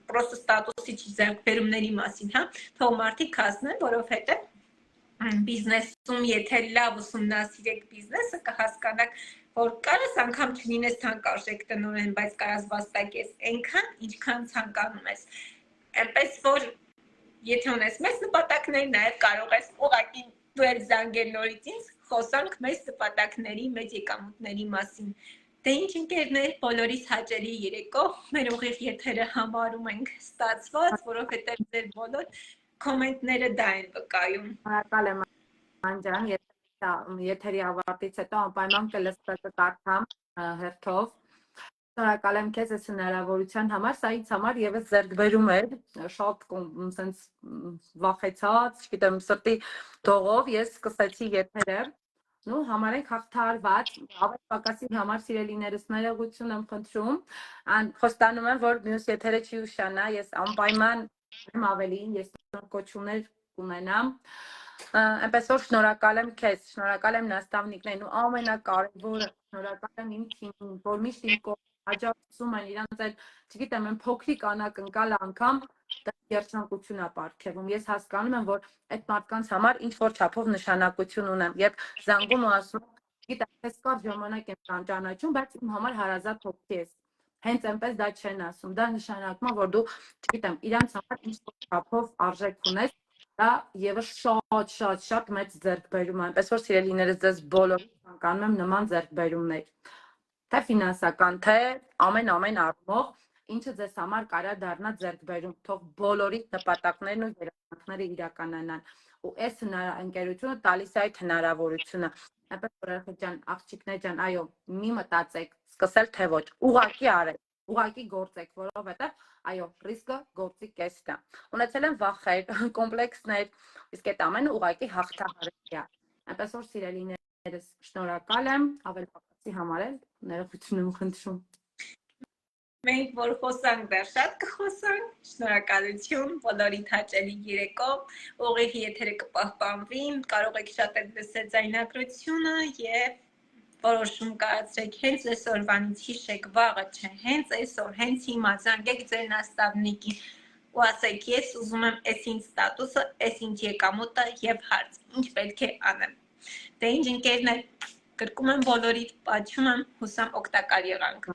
պրոստը ստատուսի ձեռքբերումների մասին, հա, թող մարդիկ հասնեն, որովհետև բիզնեսում, եթե լավ ուսումնասիրեք բիզնեսը, կհասկանաք, որ կարաս անգամ չլինես թանկարժեք տնօրեն, բայց կարաս վաստակես այնքան, ինչքան ցանկանում ես։ Այնպես որ եթե ունես մեծ նպատակներ, նաև կարող ես ուղղակի դու էլ զանգել նորից ինձ, խոսանք մեծ նպատակների, մեծ եկամուտների մասին։ Դե ինչ ընկերներ, բոլորիս հաճելի երեկո, մեր ուղիղ եթերը համարում ենք ստացված, որովհետև ձեր բոլոր կոմենտները դա են վկայում։ Շնորհակալ եմ Անջան, եթերի ավարտից հետո անպայման կլսկարդամ հերթով։ Շնորհակալ եմ քեզ այս հնարավորության համար, սա ինձ համար եւս ձեռքբերում էր, շատ sense վախեցած, չգիտեմ, սրտի դողով ես սկսեցի եթերը, նու համարենք հաղթահարված, ավելի պակասի համար սիրելիներս ներողություն եմ խնդրում, խոստանում եմ, որ մյուս եթերը չի ուշանա, ես անպայման ավելին, ես կոչումներ կունենամ, այնպես որ շնորհակալ եմ քեզ, շնորհակալ եմ նաստավնիկներին ու ամենակարևորը շնորհակալ եմ իմ թիմին, որ միշտ իմ կողքին աջակցում են իրանց այդ, չգիտեմ, այն փոքրիկ անակնկալ անգամ երջանկություն է պարգևում։ Ես հասկանում եմ, որ այդ մարդկանց համար ինչ որ չափով նշանակություն ունեմ, երբ զանգում ու ասում, գիտեմ, ես կար ժամանակ եմ ճանաչում, բայց իմ համար հարազատ հոգի ես։ Հենց այնպես դա չեն ասում, դա նշանակում է, որ դու, չգիտեմ, իրանց համար ինչ որ չափով արժեք ունես, դա եւս շատ մեծ ձեռքբերում է, այնպես որ սիրելիներս ձեզ բոլորին ցանկանում եմ նման ձեռքբերումներ, թե ֆինանսական, թե ամեն առումով, ինչը ձեզ համար կարա դառնա ձեռքբերում, թող բոլորի նպատակներն ու երազանքները իրականանան, ու այս ընկերությունը տալիս է այդ հնարավորությունը, այնպես որ երեխեք ջան, աղջիկներ ջան, այո, մի մտածեք, սկսել թե ոչ, ուղղակի արեք, ուղղակի գործեք, որովհետև այո, ռիսկը գործի կեսն է։ Ունեցել եմ վախեր, կոմպլեքսներ, իսկ այդ ամենը ուղղակի հաղթահարելի է։ Այնպես որ սիրելիներս, շնորհակալ եմ, ավելի բացի համար էլ ներողություն եմ խնդրում։ Մենք որ խոսանք դեռ շատ կխոսանք, շնորհակալություն, բոլորիդ հաճելի երեկո, ուղիղ եթերը կպահպանվի, կարող եք շատ լսել ձայնագրությունը եւ որոշում կայացրեք հենց այսօրվանից հիշեք վաղը չէ, հենց այսօր, հենց հիմա զանգեք ձեր նաստավնիկին ու ասեք ես ուզում եմ այս ինձ ստատուսը, այս ինձ եկամուտը եւ հարց, ինչ պետք է անեմ։ Դե ինչ ընկերներ, կրկում եմ բոլորիդ, պատճում եմ, հուսամ օգտակար եղանք։